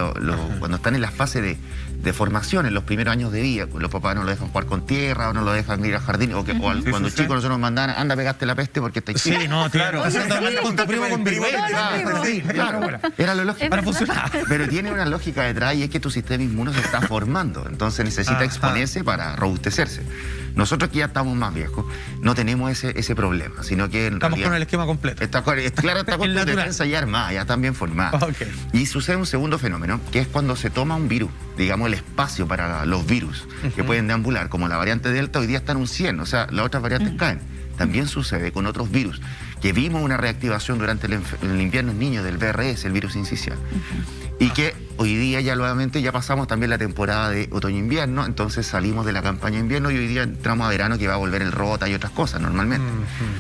cuando están en la fase de formación, en los primeros años de vida, los papás no lo dejan jugar con tierra, o no lo dejan ir al jardín, cuando chicos nosotros nos mandaban, anda, pegaste la peste porque está Sí, no, claro. Con tu primo con viruela. Claro, era lo lógico. Para funcionar. Pero tiene una lógica detrás y es que tu sistema inmune se está formando, entonces necesita exponerse para robustecerse. Nosotros que ya estamos más viejos, no tenemos ese problema, sino que en Estamos realidad, con el esquema completo. está con tu defensa ya armada, ya también formada. Okay. Y sucede un segundo fenómeno, que es cuando se toma un virus, digamos el espacio para los virus que pueden deambular, como la variante Delta, hoy día está en un 100, o sea, las otras variantes caen. También sucede con otros virus, que vimos una reactivación durante el invierno en niños del VRS, el virus sincicial. Y que hoy día ya nuevamente ya pasamos también la temporada de otoño-invierno, entonces salimos de la campaña de invierno y hoy día entramos a verano, que va a volver el rota y otras cosas normalmente.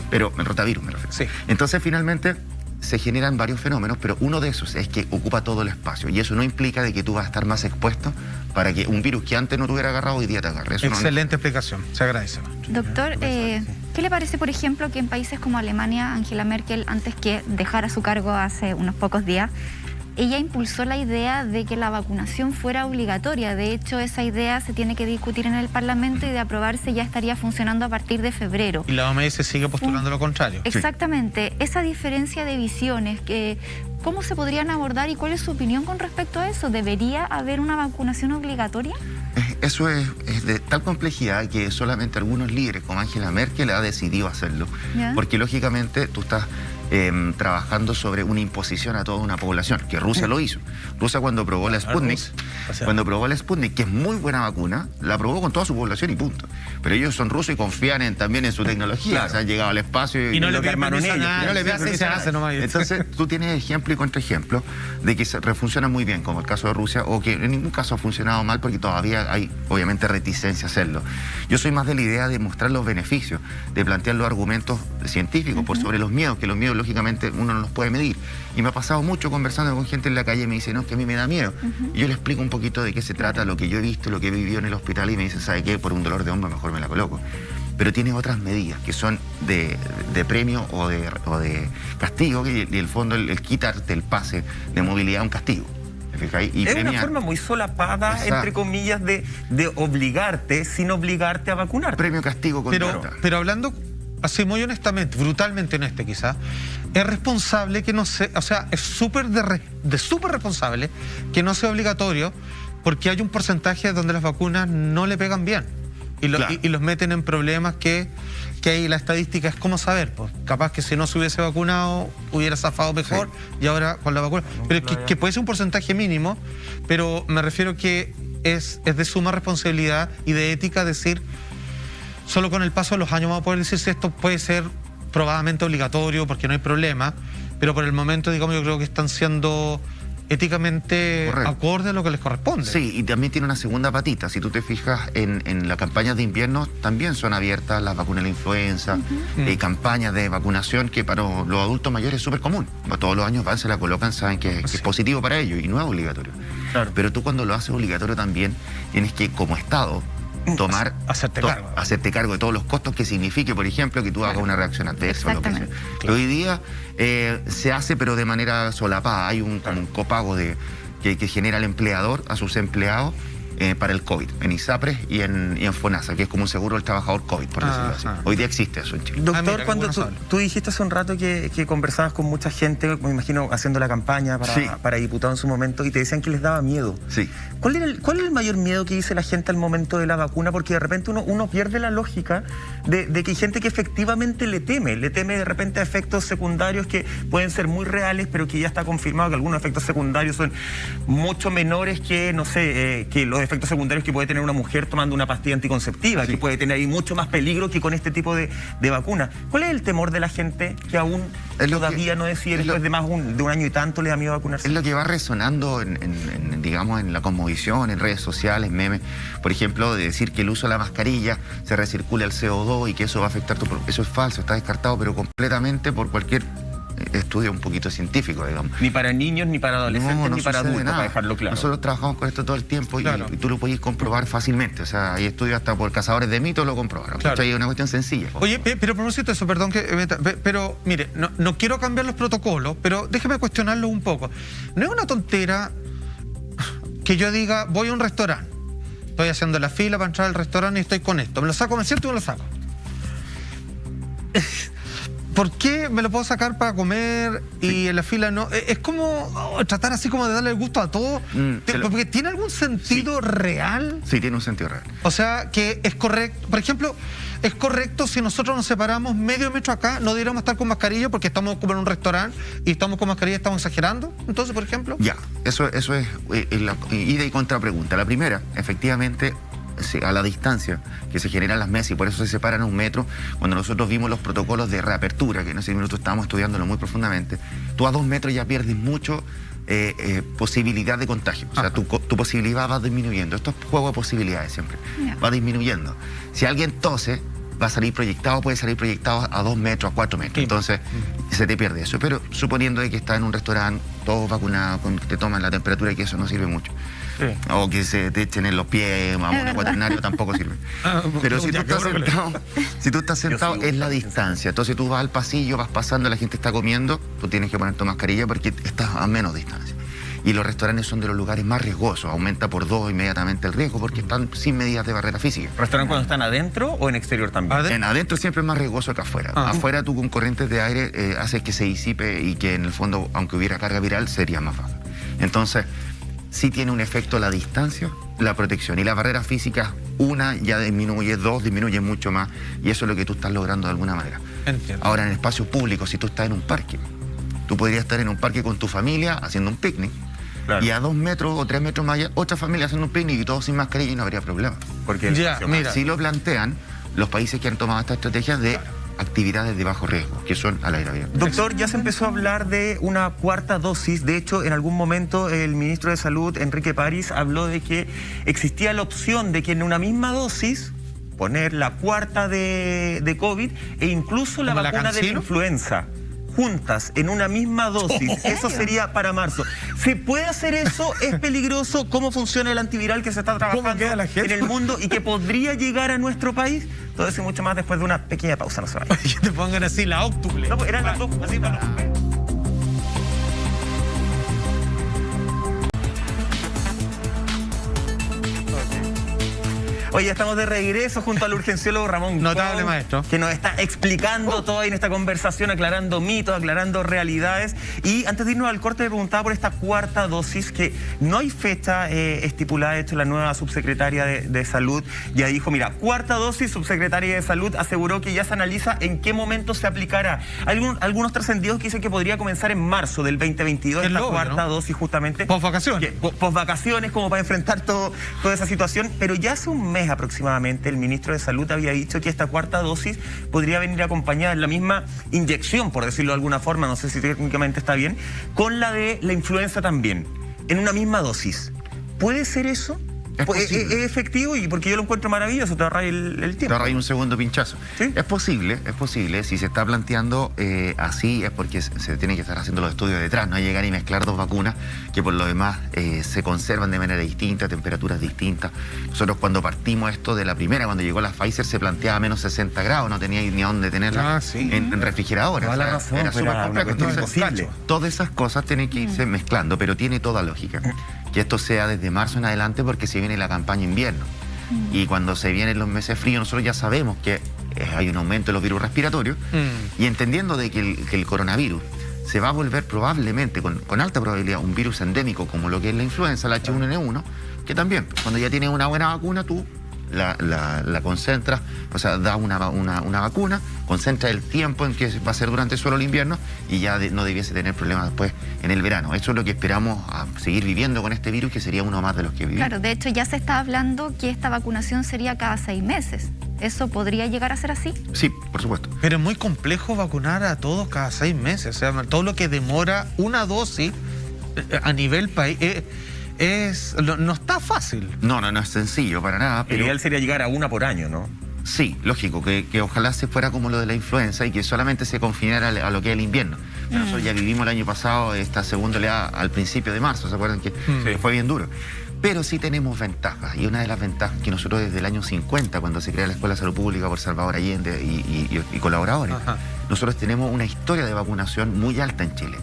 Pero el rotavirus me refiero. Sí. Entonces finalmente se generan varios fenómenos, pero uno de esos es que ocupa todo el espacio y eso no implica de que tú vas a estar más expuesto para que un virus que antes no te hubiera agarrado hoy día te agarre. Eso Excelente explicación, se agradece. Doctor, ¿qué le parece, por ejemplo, que en países como Alemania, Angela Merkel, antes que dejara su cargo hace unos pocos días, ella impulsó la idea de que la vacunación fuera obligatoria? De hecho, esa idea se tiene que discutir en el Parlamento y de aprobarse ya estaría funcionando a partir de febrero. Y la OMS sigue postulando lo contrario. Exactamente. Esa diferencia de visiones, ¿cómo se podrían abordar y cuál es su opinión con respecto a eso? ¿Debería haber una vacunación obligatoria? Eso es de tal complejidad que solamente algunos líderes como Angela Merkel ha decidido hacerlo. ¿Ya? Porque lógicamente tú estás trabajando sobre una imposición a toda una población, que Rusia lo hizo. Rusia cuando probó la Sputnik, que es muy buena vacuna, la probó con toda su población y punto. Pero ellos son rusos y confían también en su tecnología, Claro. o sea, han llegado al espacio Y no lo le que armaron permiso a ellos. nadie, Y no le se hace, permiso a nadie. se hace nomás. Entonces tú tienes ejemplo y contraejemplo de que funcionan muy bien, como el caso de Rusia, o que en ningún caso ha funcionado mal porque todavía hay obviamente reticencia a hacerlo. Yo soy más de la idea de mostrar los beneficios, de plantear los argumentos científicos por sobre los miedos, que los miedos lógicamente uno no los puede medir. Y me ha pasado mucho conversando con gente en la calle y me dice, no, es que a mí me da miedo. Y yo le explico un poquito de qué se trata, lo que yo he visto, lo que he vivido en el hospital y me dice, ¿sabe qué? Por un dolor de hombro mejor me la coloco. Pero tiene otras medidas que son de premio o de castigo, y en el fondo el quitarte el pase de movilidad es un castigo. Y es una forma muy solapada, Exacto. entre comillas, de obligarte sin obligarte a vacunarte. Premio, castigo, conducta. Pero hablando así muy honestamente, brutalmente honesto quizás, es responsable que no sea, o sea, es súper responsable que no sea obligatorio, porque hay un porcentaje donde las vacunas no le pegan bien y los meten en problemas que ahí la estadística es como saber, pues capaz que si no se hubiese vacunado hubiera zafado mejor, y ahora con la vacuna, pero que puede ser un porcentaje mínimo, pero me refiero que es de suma responsabilidad y de ética decir, solo con el paso de los años vamos a poder decir si esto puede ser probadamente obligatorio porque no hay problema, pero por el momento, digamos, yo creo que están siendo éticamente acorde a lo que les corresponde. Sí, y también tiene una segunda patita. Si tú te fijas en las campañas de invierno, también son abiertas las vacunas de la influenza, campañas de vacunación que para los adultos mayores es súper común. Todos los años van, se la colocan, saben que es positivo para ellos y no es obligatorio. Claro. Pero tú cuando lo haces obligatorio también tienes que, como Estado, hacerte cargo de todos los costos que signifique, por ejemplo, que tú hagas una reacción adversa o lo que sea. Claro. Hoy día se hace, pero de manera solapada. Hay como un copago que genera el empleador a sus empleados para el COVID, en ISAPRES y en FONASA, que es como un seguro del trabajador COVID, por decirlo así. Hoy día existe eso en Chile. Doctor, mira, cuando tú dijiste hace un rato que conversabas con mucha gente, me imagino haciendo la campaña para diputado en su momento, y te decían que les daba miedo. Sí. ¿Cuál era el mayor miedo que dice la gente al momento de la vacuna? Porque de repente uno pierde la lógica de que hay gente que efectivamente le teme de repente a efectos secundarios que pueden ser muy reales, pero que ya está confirmado que algunos efectos secundarios son mucho menores que, no sé, que los efectos secundarios que puede tener una mujer tomando una pastilla anticonceptiva, que puede tener ahí mucho más peligro que con este tipo de vacuna. ¿Cuál es el temor de la gente que aún todavía no decide, después de de un año y tanto, le da miedo vacunarse? Es lo que va resonando digamos, en la cosmovisión, en redes sociales, memes. Por ejemplo, de decir que el uso de la mascarilla se recircula el CO2 y que eso va a afectar tu... Eso es falso, está descartado, pero completamente por cualquier estudio un poquito científico, digamos. Ni para niños, ni para adolescentes, ni para adultos, para dejarlo claro. Nosotros trabajamos con esto todo el tiempo y tú lo podés comprobar fácilmente. O sea, hay estudios hasta por cazadores de mitos lo comprobaron. Claro. Es una cuestión sencilla. Oye, pero a propósito de eso, perdón, pero mire, no quiero cambiar los protocolos, pero déjeme cuestionarlo un poco. No es una tontera que yo diga, voy a un restaurante, estoy haciendo la fila para entrar al restaurante y estoy con esto. Me lo saco, me siento y me lo saco. ¿Por qué me lo puedo sacar para comer y en la fila no? Es como tratar así como de darle el gusto a todo. Porque ¿tiene algún sentido real? Sí, tiene un sentido real. O sea, que es correcto. Por ejemplo, ¿es correcto si nosotros nos separamos medio metro acá, no deberíamos estar con mascarilla porque estamos como en un restaurante y estamos con mascarilla, estamos exagerando? Entonces, por ejemplo... Ya, eso es la ida y contrapregunta. La primera, efectivamente... a la distancia que se generan las mesas y por eso se separan a un metro. Cuando nosotros vimos los protocolos de reapertura, que en ese minuto estábamos estudiándolo muy profundamente, tú a 2 metros ya pierdes mucho posibilidad de contagio. O sea, tu posibilidad va disminuyendo. Esto es juego de posibilidades siempre. Va disminuyendo. Si alguien tose, va a salir proyectado, puede salir proyectado a 2 metros, a 4 metros. Entonces, se te pierde eso. Pero suponiendo de que estás en un restaurante, todos vacunados, te toman la temperatura y que eso no sirve mucho. Sí. O que se te echen en los pies a un cuaternario tampoco sirve. Pero si tú estás sentado, es la distancia. Entonces tú vas al pasillo, vas pasando, la gente está comiendo, tú tienes que poner tu mascarilla porque estás a menos distancia. Y los restaurantes son de los lugares más riesgosos, aumenta por 2 inmediatamente el riesgo porque están sin medidas de barrera física. ¿Restaurantes cuando están adentro o en exterior también? Adentro siempre es más riesgoso que afuera. Afuera tú con corrientes de aire haces que se disipe y que en el fondo, aunque hubiera carga viral, sería más baja. Entonces, sí tiene un efecto la distancia, la protección. Y la barrera física, una ya disminuye, 2 disminuye mucho más. Y eso es lo que tú estás logrando de alguna manera. Entiendo. Ahora, en espacios públicos, si tú estás en un parque, tú podrías estar en un parque con tu familia haciendo un picnic. Claro. Y a 2 metros o 3 metros más allá, otra familia haciendo un picnic y todos sin mascarilla y no habría problema. Porque así lo plantean los países que han tomado esta estrategia de actividades de bajo riesgo, que son al aire abierto. Doctor, ya se empezó a hablar de una 4ª dosis. De hecho, en algún momento el ministro de Salud, Enrique París, habló de que existía la opción de que en una misma dosis poner la 4ª de COVID e incluso la vacuna de la influenza juntas en una misma dosis. Eso sería para marzo. ¿Se puede hacer eso? ¿Es peligroso? ¿Cómo funciona el antiviral que se está trabajando en el mundo y que podría llegar a nuestro país? Todo eso y mucho más después de una pequeña pausa. No se vayan. Que te pongan así la óctuple. No, pues eran las dos así para... Oye, estamos de regreso junto al urgenciólogo Ramón Notable Kong, maestro, que nos está explicando todo en esta conversación, aclarando mitos, aclarando realidades. Y antes de irnos al corte, me preguntaba por esta 4ª dosis, que no hay fecha estipulada. De hecho, la nueva subsecretaria de Salud ya dijo, mira, 4ª dosis, subsecretaria de Salud aseguró que ya se analiza en qué momento se aplicará. Hay algunos trascendidos que dicen que podría comenzar en marzo del 2022, esta 4ª dosis justamente. Posvacaciones. Posvacaciones, como para enfrentar toda esa situación. Pero ya hace un mes aproximadamente el ministro de Salud había dicho que esta 4ª dosis podría venir acompañada en la misma inyección, por decirlo de alguna forma, no sé si técnicamente está bien, con la de la influenza también, en una misma dosis. ¿Puede ser eso? ¿Es efectivo? Y porque yo lo encuentro maravilloso, te ahorra el tiempo. Te ahorra un segundo pinchazo. ¿Sí? Es posible. Si se está planteando así es porque se tiene que estar haciendo los estudios detrás, no hay llegar y mezclar 2 vacunas que por lo demás se conservan de manera distinta, temperaturas distintas. Nosotros cuando partimos esto de la primera, cuando llegó la Pfizer, se planteaba a menos 60 grados, no tenía ni a dónde tenerla en refrigeradora. Toda la razón, era súper complejo. Entonces, todas esas cosas tienen que irse mezclando, pero tiene toda lógica que esto sea desde marzo en adelante porque se viene la campaña invierno. Y cuando se vienen los meses fríos, nosotros ya sabemos que hay un aumento de los virus respiratorios y entendiendo de que el coronavirus se va a volver probablemente, con alta probabilidad, un virus endémico como lo que es la influenza, la H1N1, que también, cuando ya tienes una buena vacuna, tú la concentras, o sea, da una vacuna, concentra el tiempo en que va a ser durante solo el invierno y ya no debiese tener problemas después en el verano. Eso es lo que esperamos a seguir viviendo con este virus, que sería uno más de los que vivimos. Claro, de hecho ya se está hablando que esta vacunación sería cada 6 meses. ¿Eso podría llegar a ser así? Sí, por supuesto. Pero es muy complejo vacunar a todos cada 6 meses. O sea, todo lo que demora una dosis a nivel país no está fácil. No es sencillo para nada. El Pero ideal sería llegar a una por año, ¿no? sí, lógico, que ojalá se fuera como lo de la influenza y que solamente se confinara a lo que es el invierno. Pero nosotros ya vivimos el año pasado esta segunda oleada al principio de marzo, ¿se acuerdan? Que fue bien duro. Pero sí tenemos ventajas, y una de las ventajas que nosotros desde el año 50, cuando se crea la Escuela de Salud Pública por Salvador Allende y colaboradores, nosotros tenemos una historia de vacunación muy alta en Chile.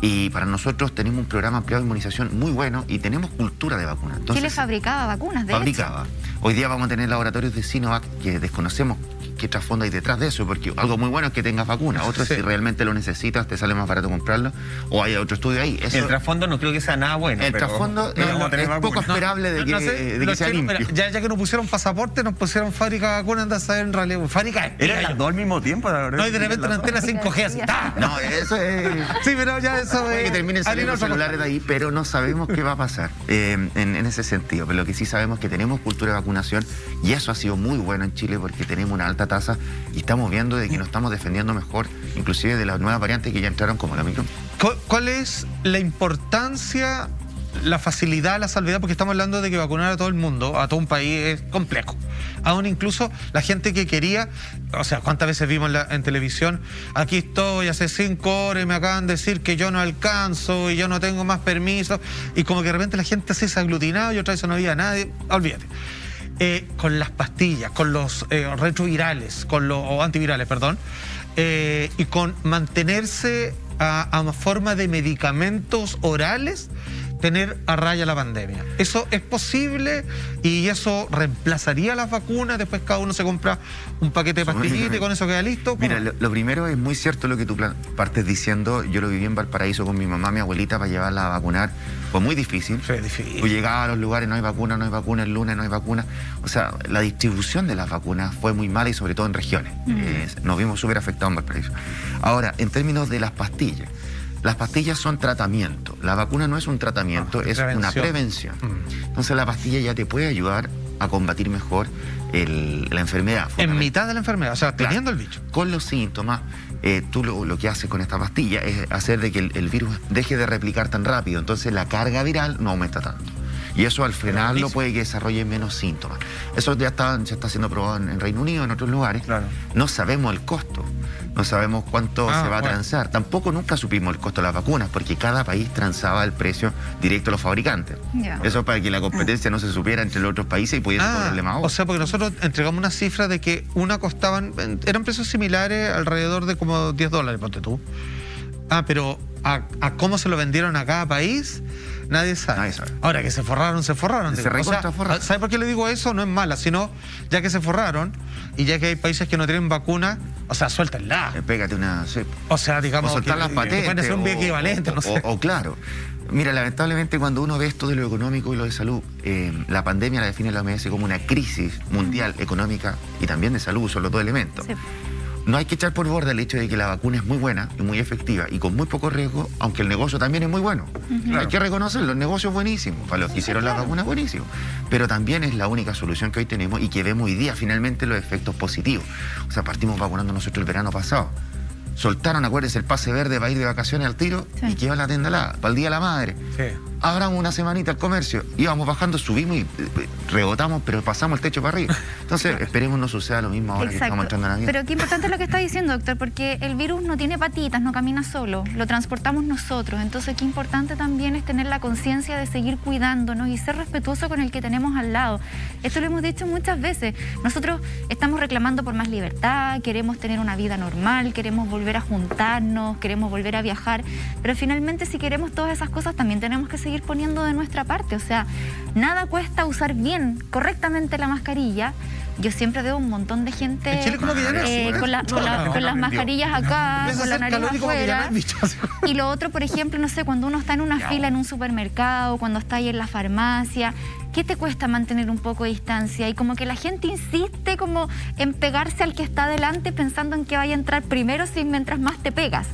Y para nosotros tenemos un programa ampliado de inmunización muy bueno y tenemos cultura de vacuna. Entonces, Chile fabricaba vacunas, de fabricaba. Hoy día vamos a tener laboratorios de Sinovac que desconocemos qué trasfondo hay detrás de eso, porque algo muy bueno es que tengas vacuna. Otro, si realmente lo necesitas, te sale más barato comprarlo, o hay otro estudio ahí. Eso, el trasfondo no creo que sea nada bueno. el trasfondo es poco esperable de que sea limpio. Ya que nos pusieron pasaporte, nos pusieron fábrica de vacunas, andas a saber en realidad. Fábrica Eran las dos al mismo tiempo, la verdad. No, y de repente la antena 5G así. ¡Ah! No, eso es... Sí, pero ya eso es... que terminen saliendo los celulares de ahí, pero no sabemos qué va a pasar en ese sentido. Pero lo que sí sabemos es que tenemos cultura de vacunación y eso ha sido muy bueno en Chile porque tenemos una alta tasa y estamos viendo de que nos estamos defendiendo mejor, inclusive de las nuevas variantes que ya entraron como la micro. ¿Cuál es la importancia, la facilidad, la salvedad? Porque estamos hablando de que vacunar a todo el mundo, a todo un país, es complejo. Aún incluso la gente que quería, o sea, ¿cuántas veces vimos en televisión? Aquí estoy hace 5 horas y me acaban de decir que yo no alcanzo y yo no tengo más permiso. Y como que de repente la gente así se aglutinaba y otra vez no había nadie. Olvídate. Con las pastillas, con los retrovirales, o antivirales, perdón, y con mantenerse a forma de medicamentos orales, tener a raya la pandemia. ¿Eso es posible y eso reemplazaría las vacunas? Después cada uno se compra un paquete de pastillitas y con eso queda listo. ¿Cómo? Mira, lo primero es muy cierto lo que tú partes diciendo. Yo lo viví en Valparaíso con mi mamá, mi abuelita, para llevarla a vacunar. Fue muy difícil. Fue difícil. Tú llegabas a los lugares, no hay vacuna, el lunes no hay vacuna. O sea, la distribución de las vacunas fue muy mala y sobre todo en regiones. Nos vimos súper afectados en Valparaíso. Ahora, en términos de las pastillas. Las pastillas son tratamiento. La vacuna no es un tratamiento, es una prevención. Entonces la pastilla ya te puede ayudar a combatir mejor la enfermedad. En mitad de la enfermedad, o sea, teniendo el bicho. Con los síntomas, tú lo que haces con esta pastilla es hacer de que el virus deje de replicar tan rápido. Entonces la carga viral no aumenta tanto. Y eso al frenarlo puede que desarrolle menos síntomas. Eso ya está siendo probado en Reino Unido, en otros lugares. Claro. No sabemos el costo, no sabemos cuánto se va a transar. Tampoco nunca supimos el costo de las vacunas, porque cada país transaba el precio directo a los fabricantes. Eso para que la competencia no se supiera entre los otros países y pudiese ponerle más. O sea, porque nosotros entregamos una cifra de que una costaban, eran precios similares, alrededor de como $10, ponte tú. Pero a cómo se lo vendieron a cada país, nadie sabe. Ahora que se forraron. Se forraron. ¿Sabe por qué le digo eso? No es mala, sino ya que se forraron y ya que hay países que no tienen vacuna, o sea, suéltenla. Pégate una... Sí. O sea, digamos, o soltar las patentes. Pueden ser un bien equivalente, no sé. O claro. Mira, lamentablemente cuando uno ve esto de lo económico y lo de salud, la pandemia la define la OMS como una crisis mundial económica y también de salud, son los dos elementos. Sí. No hay que echar por borda el hecho de que la vacuna es muy buena y muy efectiva y con muy poco riesgo, aunque el negocio también es muy bueno. Hay que reconocerlo, el negocio es buenísimo, para los que hicieron la vacuna es buenísimo. Pero también es la única solución que hoy tenemos y que vemos hoy día finalmente los efectos positivos. O sea, partimos vacunando nosotros el verano pasado. Soltaron, acuérdense, el pase verde para ir de vacaciones al tiro y que iba a la tienda para el Día de la Madre. Abramos una semanita al comercio, íbamos bajando, subimos y rebotamos, pero pasamos el techo para arriba. Entonces, esperemos no suceda lo mismo ahora que estamos entrando en Navidad. Pero qué importante lo que está diciendo, doctor, porque el virus no tiene patitas, no camina solo, lo transportamos nosotros. Entonces, qué importante también es tener la conciencia de seguir cuidándonos y ser respetuoso con el que tenemos al lado. Esto lo hemos dicho muchas veces. Nosotros estamos reclamando por más libertad, queremos tener una vida normal, queremos volver a juntarnos, queremos volver a viajar, pero finalmente si queremos todas esas cosas también tenemos que seguir poniendo de nuestra parte. O sea, nada cuesta usar bien, correctamente la mascarilla yo siempre veo un montón de gente En Chile como que ya no es, con las mascarillas acá, Empieza a con la ser nariz calor y como que ya no afuera. es bicho. Y lo otro, por ejemplo, no sé, cuando uno está en una fila en un supermercado, cuando está ahí en la farmacia, ¿qué te cuesta mantener un poco de distancia? Y como que la gente insiste como en pegarse al que está adelante pensando en que vaya a entrar primero mientras más te pegas.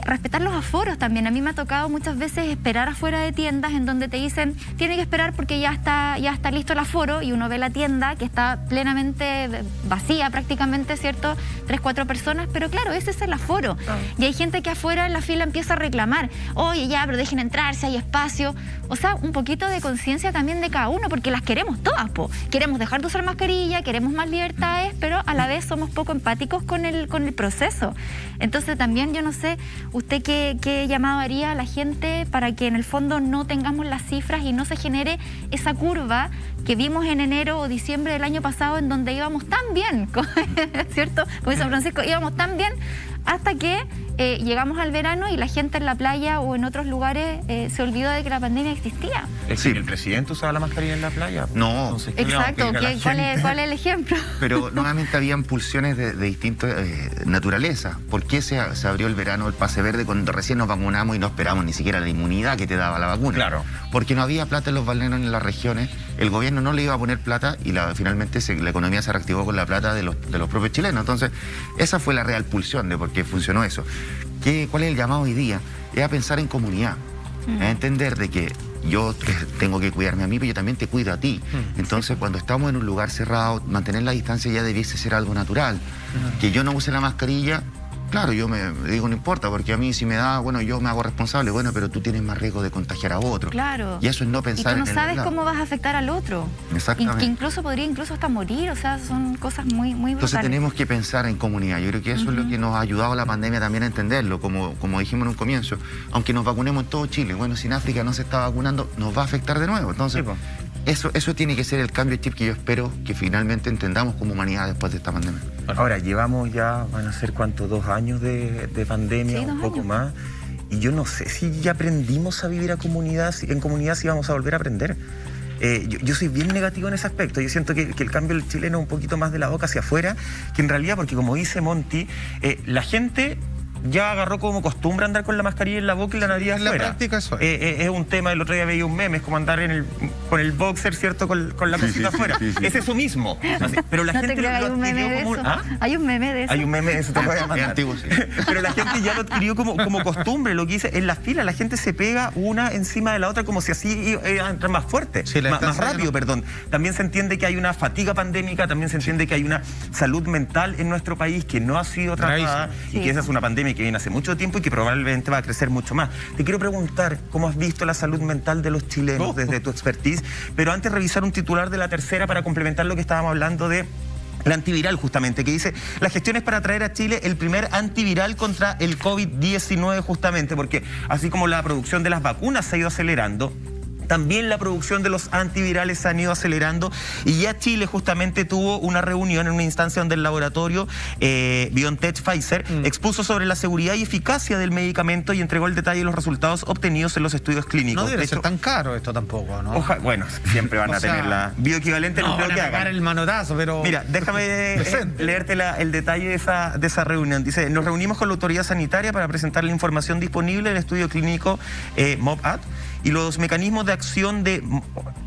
Respetar los aforos también. A mí me ha tocado muchas veces esperar afuera de tiendas en donde te dicen tiene que esperar porque ya está listo el aforo, y uno ve la tienda que está plenamente vacía prácticamente, ¿cierto? 3, 4 personas, pero claro, ese es el aforo. Y hay gente que afuera en la fila empieza a reclamar, oye ya, pero dejen entrar si hay espacio. O sea, un poquito de conciencia también de cada uno, porque las queremos todas, po. Queremos dejar de usar mascarilla, queremos más libertades, pero a la vez somos poco empáticos con el proceso. Entonces también yo no sé, ¿usted qué llamado haría a la gente para que en el fondo no tengamos las cifras y no se genere esa curva que vimos en enero o diciembre del año pasado, en donde íbamos tan bien, ¿cierto? Como dice San Francisco, íbamos tan bien hasta que llegamos al verano y la gente en la playa o en otros lugares se olvidó de que la pandemia existía. Es Sí. que el presidente usaba la mascarilla en la playa. No. Entonces, ¿qué le vamos a Exacto, pedir a la ¿cuál gente? es el ejemplo? Pero nuevamente habían pulsiones de distinta naturaleza. ¿Por qué se abrió el verano el pase verde cuando recién nos vacunamos y no esperamos ni siquiera la inmunidad que te daba la vacuna? Claro. Porque no había plata en los balnearios en las regiones, el gobierno no le iba a poner plata y finalmente la economía se reactivó con la plata de los propios chilenos. Entonces, esa fue la real pulsión de por qué funcionó eso. ¿Cuál es el llamado hoy día? Es a pensar en comunidad, a entender de que yo tengo que cuidarme a mí, pero yo también te cuido a ti. Entonces, cuando estamos en un lugar cerrado, mantener la distancia ya debiese ser algo natural. Que yo no use la mascarilla, claro, yo me digo, no importa, porque a mí si me da, bueno, yo me hago responsable, bueno, pero tú tienes más riesgo de contagiar a otro. Claro. Y eso es no Y pensar tú no en el sabes lado. cómo vas a afectar al otro. Exactamente. Y que incluso podría hasta morir, o sea, son cosas muy brutales. Entonces tenemos que pensar en comunidad. Yo creo que eso es lo que nos ha ayudado a la pandemia también a entenderlo, como dijimos en un comienzo. Aunque nos vacunemos en todo Chile, bueno, si en África no se está vacunando, nos va a afectar de nuevo. Entonces, Sí, po. eso tiene que ser el cambio de chip que yo espero que finalmente entendamos como humanidad después de esta pandemia. Ahora, llevamos ya, van a ser ¿cuánto? 2 años de pandemia, Sí, 2 un poco años. más. Y yo no sé si ya aprendimos a vivir en comunidad, si vamos a volver a aprender. Yo soy bien negativo en ese aspecto. Yo siento que el cambio del chileno es un poquito más de la boca hacia afuera, que en realidad, porque como dice Monty, la gente ya agarró como costumbre andar con la mascarilla en la boca y la nariz En la afuera. práctica eso es. Es un tema, el otro día veía un meme, es como andar con el boxer, ¿cierto? Con la cosita afuera. Es eso mismo. Así, pero la No te gente creo, hay lo un meme adquirió de como eso. ¿Ah? Hay un meme de eso. Hay un meme de eso, te voy a Es mandar. antiguo, sí. Pero la gente ya lo adquirió como costumbre. Lo que dice, en la fila la gente se pega una encima de la otra como si así iba a entrar más fuerte, Sí, la más distancia rápido, no. perdón. También se entiende que hay una fatiga pandémica, también se entiende que hay una salud mental en nuestro país que no ha sido tratada Gravísimo. y Sí. que esa es una pandemia que viene hace mucho tiempo y que probablemente va a crecer mucho más. Te quiero preguntar cómo has visto la salud mental de los chilenos desde tu expertise, pero antes revisar un titular de La Tercera para complementar lo que estábamos hablando de la antiviral, justamente, que dice las gestiones para traer a Chile el primer antiviral contra el COVID-19, justamente, porque así como la producción de las vacunas se ha ido acelerando, también la producción de los antivirales se han ido acelerando y ya Chile justamente tuvo una reunión en una instancia donde el laboratorio BioNTech Pfizer expuso sobre la seguridad y eficacia del medicamento y entregó el detalle de los resultados obtenidos en los estudios clínicos. No debe De ser hecho, tan caro esto tampoco, ¿no? bueno, siempre van O a sea, tener la bioequivalente, no, No, creo van que a pegar hagan. el manotazo, pero... Mira, déjame Decente. leerte el detalle de esa reunión. Dice, nos reunimos con la autoridad sanitaria para presentar la información disponible del estudio clínico MOPAT y los mecanismos de acción de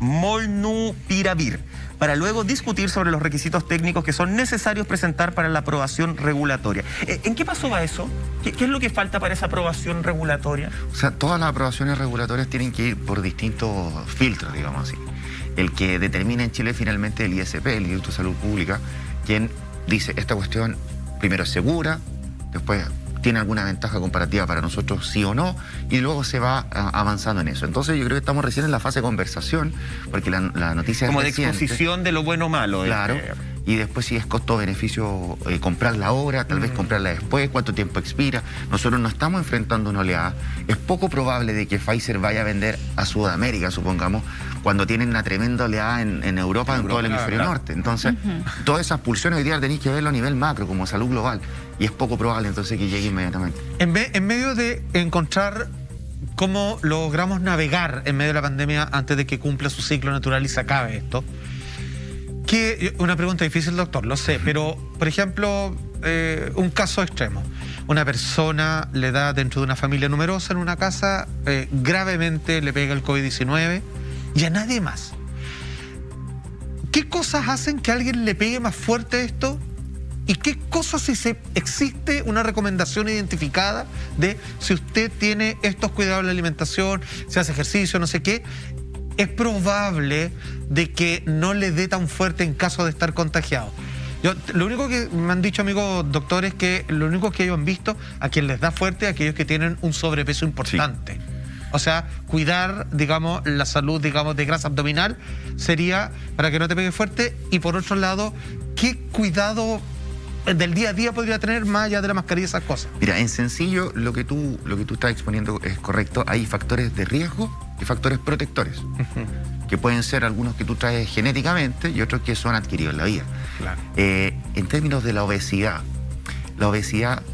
Molnupiravir, para luego discutir sobre los requisitos técnicos que son necesarios presentar para la aprobación regulatoria. ¿En qué paso va eso? ¿Qué es lo que falta para esa aprobación regulatoria? O sea, todas las aprobaciones regulatorias tienen que ir por distintos filtros, digamos así. El que determina en Chile finalmente el ISP, el Instituto de Salud Pública, quien dice esta cuestión primero es segura, después tiene alguna ventaja comparativa para nosotros, sí o no, y luego se va avanzando en eso. Entonces yo creo que estamos recién en la fase de conversación, porque la noticia es Como de reciente. exposición de lo bueno o malo. Claro. Y después si es costo-beneficio comprarla ahora, tal vez comprarla después, cuánto tiempo expira. Nosotros no estamos enfrentando una oleada. Es poco probable de que Pfizer vaya a vender a Sudamérica, supongamos, cuando tienen una tremenda oleada en Europa, en todo el hemisferio claro. norte. Entonces, todas esas pulsiones hoy día tenéis que verlo a nivel macro, como salud global. Y es poco probable entonces que llegue inmediatamente. En medio de encontrar cómo logramos navegar en medio de la pandemia antes de que cumpla su ciclo natural y se acabe esto, Una pregunta difícil, doctor, lo sé, pero, por ejemplo, un caso extremo. Una persona le da dentro de una familia numerosa en una casa, gravemente le pega el COVID-19 y a nadie más. ¿Qué cosas hacen que a alguien le pegue más fuerte esto? ¿Y qué cosas si existe una recomendación identificada de si usted tiene estos cuidados en la alimentación, si hace ejercicio, no sé qué, es probable de que no le dé tan fuerte en caso de estar contagiado? Lo único que me han dicho, amigos doctores, que lo único que ellos han visto a quien les da fuerte a aquellos que tienen un sobrepeso importante. Sí. O sea, cuidar, digamos, la salud, digamos, de grasa abdominal sería para que no te pegue fuerte. Y por otro lado, ¿qué cuidado del día a día podría tener más allá de la mascarilla y esas cosas? Mira, en sencillo, lo que tú estás exponiendo es correcto. Hay factores de riesgo y factores protectores, que pueden ser algunos que tú traes genéticamente y otros que son adquiridos en la vida. Claro. En términos de la obesidad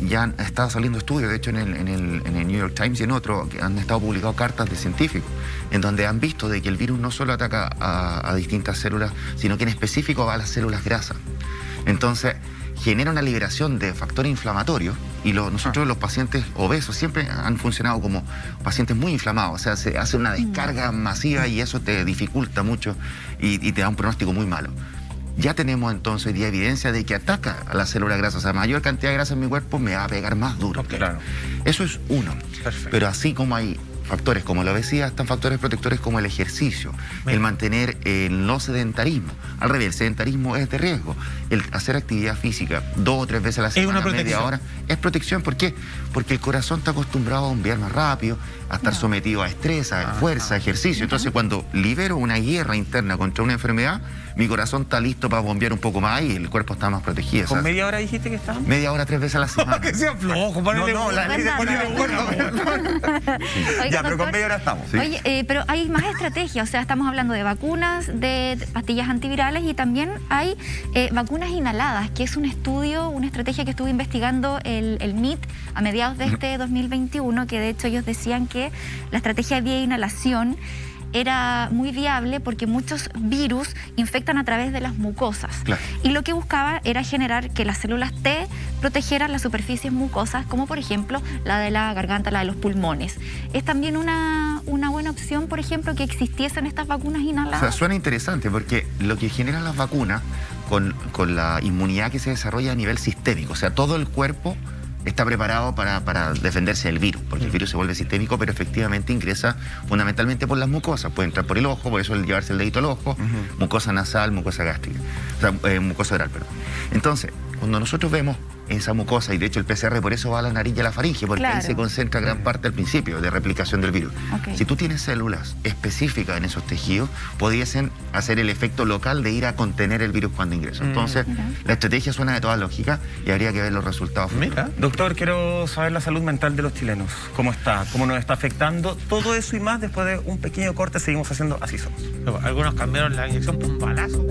ya han estado saliendo estudios, de hecho en el New York Times y en otros, que han estado publicados cartas de científicos, en donde han visto de que el virus no solo ataca a distintas células, sino que en específico va a las células grasas. Entonces, genera una liberación de factores inflamatorios y nosotros los pacientes obesos siempre han funcionado como pacientes muy inflamados, o sea, se hace una descarga masiva y eso te dificulta mucho y te da un pronóstico muy malo. Ya tenemos entonces hoy día evidencia de que ataca a la célula grasa, o sea, mayor cantidad de grasa en mi cuerpo me va a pegar más duro. Okay. Claro. Eso es uno. Perfecto. Pero así como hay factores como la obesidad, están factores protectores como el ejercicio, el mantener el no sedentarismo. Al revés, el sedentarismo es de riesgo. El hacer actividad física 2 o 3 veces a la semana, media hora, es protección. ¿Por qué? Porque el corazón está acostumbrado a bombear más rápido, a estar sometido a estrés, a fuerza, a ejercicio. Entonces, cuando libero una guerra interna contra una enfermedad, mi corazón está listo para bombear un poco más y el cuerpo está más protegido. ¿Con media hora dijiste que estábamos? Media hora 3 veces a la semana. Que sea flojo, Ya, pero con media hora estamos. ¿Sí? Oye, pero hay más estrategias, o sea, estamos hablando de vacunas, de pastillas antivirales y también hay vacunas inhaladas, que es un estudio, una estrategia que estuvo investigando el MIT a mediados de este 2021, que de hecho ellos decían que la estrategia vía inhalación era muy viable porque muchos virus infectan a través de las mucosas. Claro. Y lo que buscaba era generar que las células T protegieran las superficies mucosas, como por ejemplo la de la garganta, la de los pulmones. Es también una buena opción, por ejemplo, que existiesen estas vacunas inhaladas. O sea, suena interesante porque lo que generan las vacunas con la inmunidad que se desarrolla a nivel sistémico, o sea, todo el cuerpo está preparado para defenderse del virus, porque el virus se vuelve sistémico, pero efectivamente ingresa fundamentalmente por las mucosas. Puede entrar por el ojo, por eso el llevarse el dedito al ojo, mucosa nasal, mucosa gástrica, o sea, mucosa oral, perdón. Entonces, cuando nosotros vemos esa mucosa, y de hecho el PCR por eso va a la nariz y a la faringe, porque ahí se concentra gran parte al principio de replicación del virus. Okay. Si tú tienes células específicas en esos tejidos, pudiesen hacer el efecto local de ir a contener el virus cuando ingresa. Entonces, la estrategia suena de toda lógica y habría que ver los resultados. Mira, doctor, quiero saber la salud mental de los chilenos. ¿Cómo está? ¿Cómo nos está afectando? Todo eso y más después de un pequeño corte seguimos haciendo Así Somos. Algunos cambiaron la inyección por un balazo.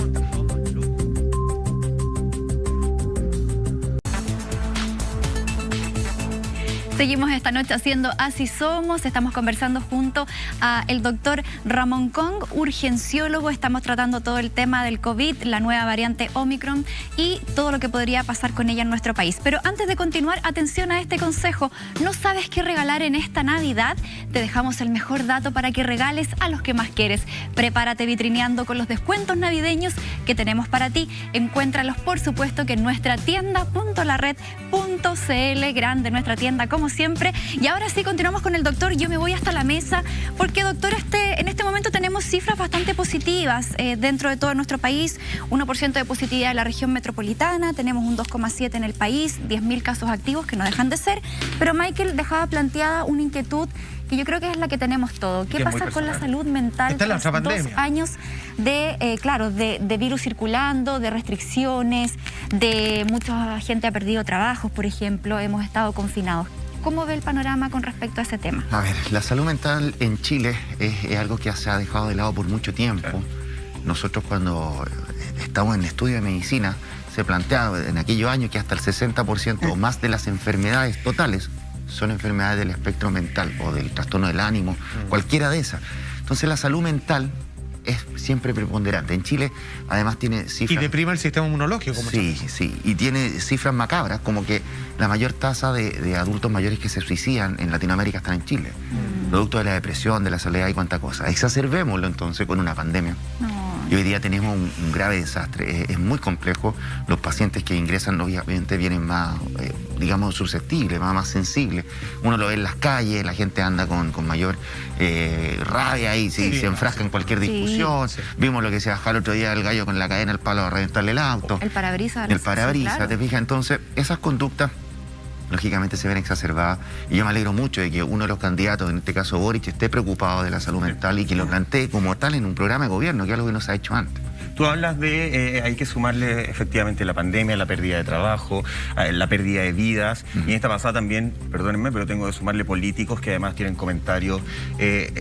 Seguimos esta noche haciendo Así Somos. Estamos conversando junto a el doctor Ramón Kong, urgenciólogo. Estamos tratando todo el tema del COVID, la nueva variante Omicron y todo lo que podría pasar con ella en nuestro país. Pero antes de continuar, atención a este consejo. ¿No sabes qué regalar en esta Navidad? Te dejamos el mejor dato para que regales a los que más quieres. Prepárate vitrineando con los descuentos navideños que tenemos para ti. Encuéntralos, por supuesto, que en nuestra tienda.lared.cl, grande nuestra tienda como siempre. Y ahora sí, continuamos con el doctor. Yo me voy hasta la mesa porque, doctor, en este momento tenemos cifras bastante positivas dentro de todo nuestro país. 1% de positividad en la región metropolitana, tenemos un 2,7 en el país, 10.000 casos activos que no dejan de ser. Pero Michael dejaba planteada una inquietud que yo creo que es la que tenemos todo. ¿Qué pasa con la salud mental tras 2 años de virus circulando, de restricciones, de mucha gente ha perdido trabajos, por ejemplo, hemos estado confinados? ¿Cómo ve el panorama con respecto a ese tema? A ver, la salud mental en Chile es algo que se ha dejado de lado por mucho tiempo. Nosotros cuando estamos en el estudio de medicina, se planteaba en aquellos años que hasta el 60% o más de las enfermedades totales son enfermedades del espectro mental o del trastorno del ánimo, cualquiera de esas. Entonces la salud mental es siempre preponderante. En Chile, además, tiene cifras... Y deprime el sistema inmunológico. Sí, sí. Y tiene cifras macabras, como que la mayor tasa de adultos mayores que se suicidan en Latinoamérica están en Chile. Producto de la depresión, de la soledad y cuánta cosa. Exacerbémoslo entonces con una pandemia. Y hoy día tenemos un grave desastre. Es muy complejo. Los pacientes que ingresan obviamente vienen más, digamos, susceptibles, más sensibles. Uno lo ve en las calles, la gente anda con mayor rabia y se enfrasca en cualquier discusión. Sí. Vimos lo que se bajó el otro día el gallo con la cadena al palo a reventarle el auto. El parabrisas. El parabrisas, sí, claro. ¿te fijas? Entonces, esas conductas lógicamente se ven exacerbadas, y yo me alegro mucho de que uno de los candidatos, en este caso Boric, esté preocupado de la salud mental y que lo plantee como tal en un programa de gobierno, que es algo que no se ha hecho antes. Tú hablas de, hay que sumarle efectivamente la pandemia, la pérdida de trabajo, la pérdida de vidas, y en esta pasada también, perdónenme, pero tengo que sumarle políticos que además tienen comentarios.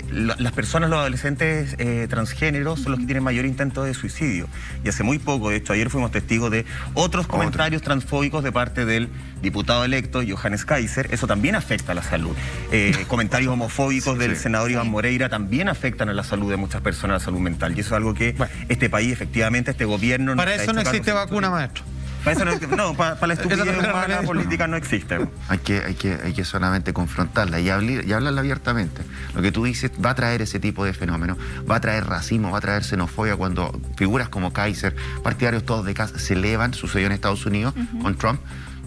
Las personas, los adolescentes transgéneros son los que tienen mayor intento de suicidio, y hace muy poco, de hecho ayer fuimos testigos de otros comentarios transfóbicos de parte del diputado electo Johannes Kaiser. Eso también afecta a la salud. Comentarios homofóbicos del senador Iván Moreira también afectan a la salud de muchas personas, a la salud mental, y eso es algo que este país, efectivamente, este gobierno... Para eso no existe vacuna, maestro. Para eso no, para la estupidez humana política no existe. Hay que solamente confrontarla y hablarla abiertamente. Lo que tú dices va a traer ese tipo de fenómenos, va a traer racismo, va a traer xenofobia cuando figuras como Kaiser, partidarios todos de casa, se elevan. Sucedió en Estados Unidos con Trump.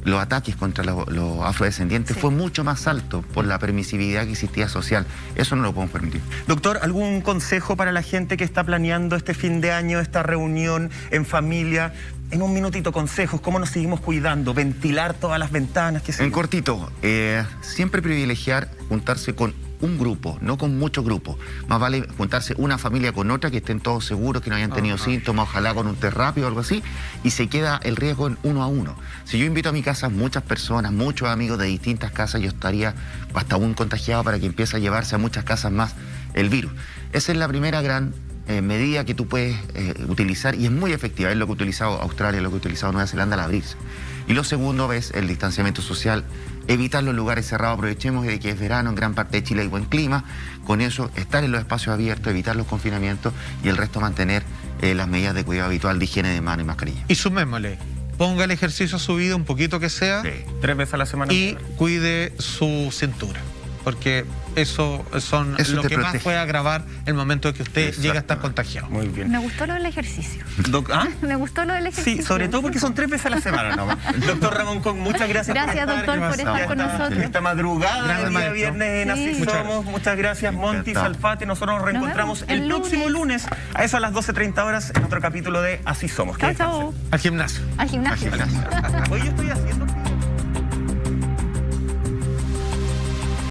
Los ataques contra los afrodescendientes fue mucho más alto por la permisividad que existía social. Eso no lo podemos permitir. Doctor, ¿algún consejo para la gente que está planeando este fin de año, esta reunión en familia? En un minutito, consejos, ¿cómo nos seguimos cuidando? Ventilar todas las ventanas. En cortito, siempre privilegiar juntarse con un grupo, no con muchos grupos. Más vale juntarse una familia con otra, que estén todos seguros, que no hayan tenido síntomas, ojalá con un test rápido o algo así, y se queda el riesgo en 1 a 1. Si yo invito a mi casa muchas personas, muchos amigos de distintas casas, yo estaría hasta un contagiado para que empiece a llevarse a muchas casas más el virus. Esa es la primera gran medida que tú puedes utilizar, y es muy efectiva. Es lo que ha utilizado Australia, lo que ha utilizado Nueva Zelanda al abrirse. Y lo segundo es el distanciamiento social, evitar los lugares cerrados. Aprovechemos de que es verano, en gran parte de Chile hay buen clima, con eso estar en los espacios abiertos, evitar los confinamientos, y el resto mantener las medidas de cuidado habitual de higiene de mano y mascarilla. Y sumémosle, ponga el ejercicio a su vida, un poquito que sea, 3 veces a la semana. y cuide su cintura, porque eso lo que más puede agravar el momento de que usted llegue a estar contagiado. Muy bien. Me gustó lo del ejercicio. ¿Ah? Me gustó lo del ejercicio. Sí, sobre todo porque son 3 veces a la semana nomás. Doctor Ramón Kong, muchas gracias. Gracias, doctor, por estar con nosotros. Esta madrugada del día viernes en Así Somos. Muchas gracias, Monty, Salfate. Nosotros nos reencontramos el próximo lunes, a eso a las 12:30 horas, en otro capítulo de Así Somos. Chao, chao. Al gimnasio. Al gimnasio. Hoy yo estoy haciendo...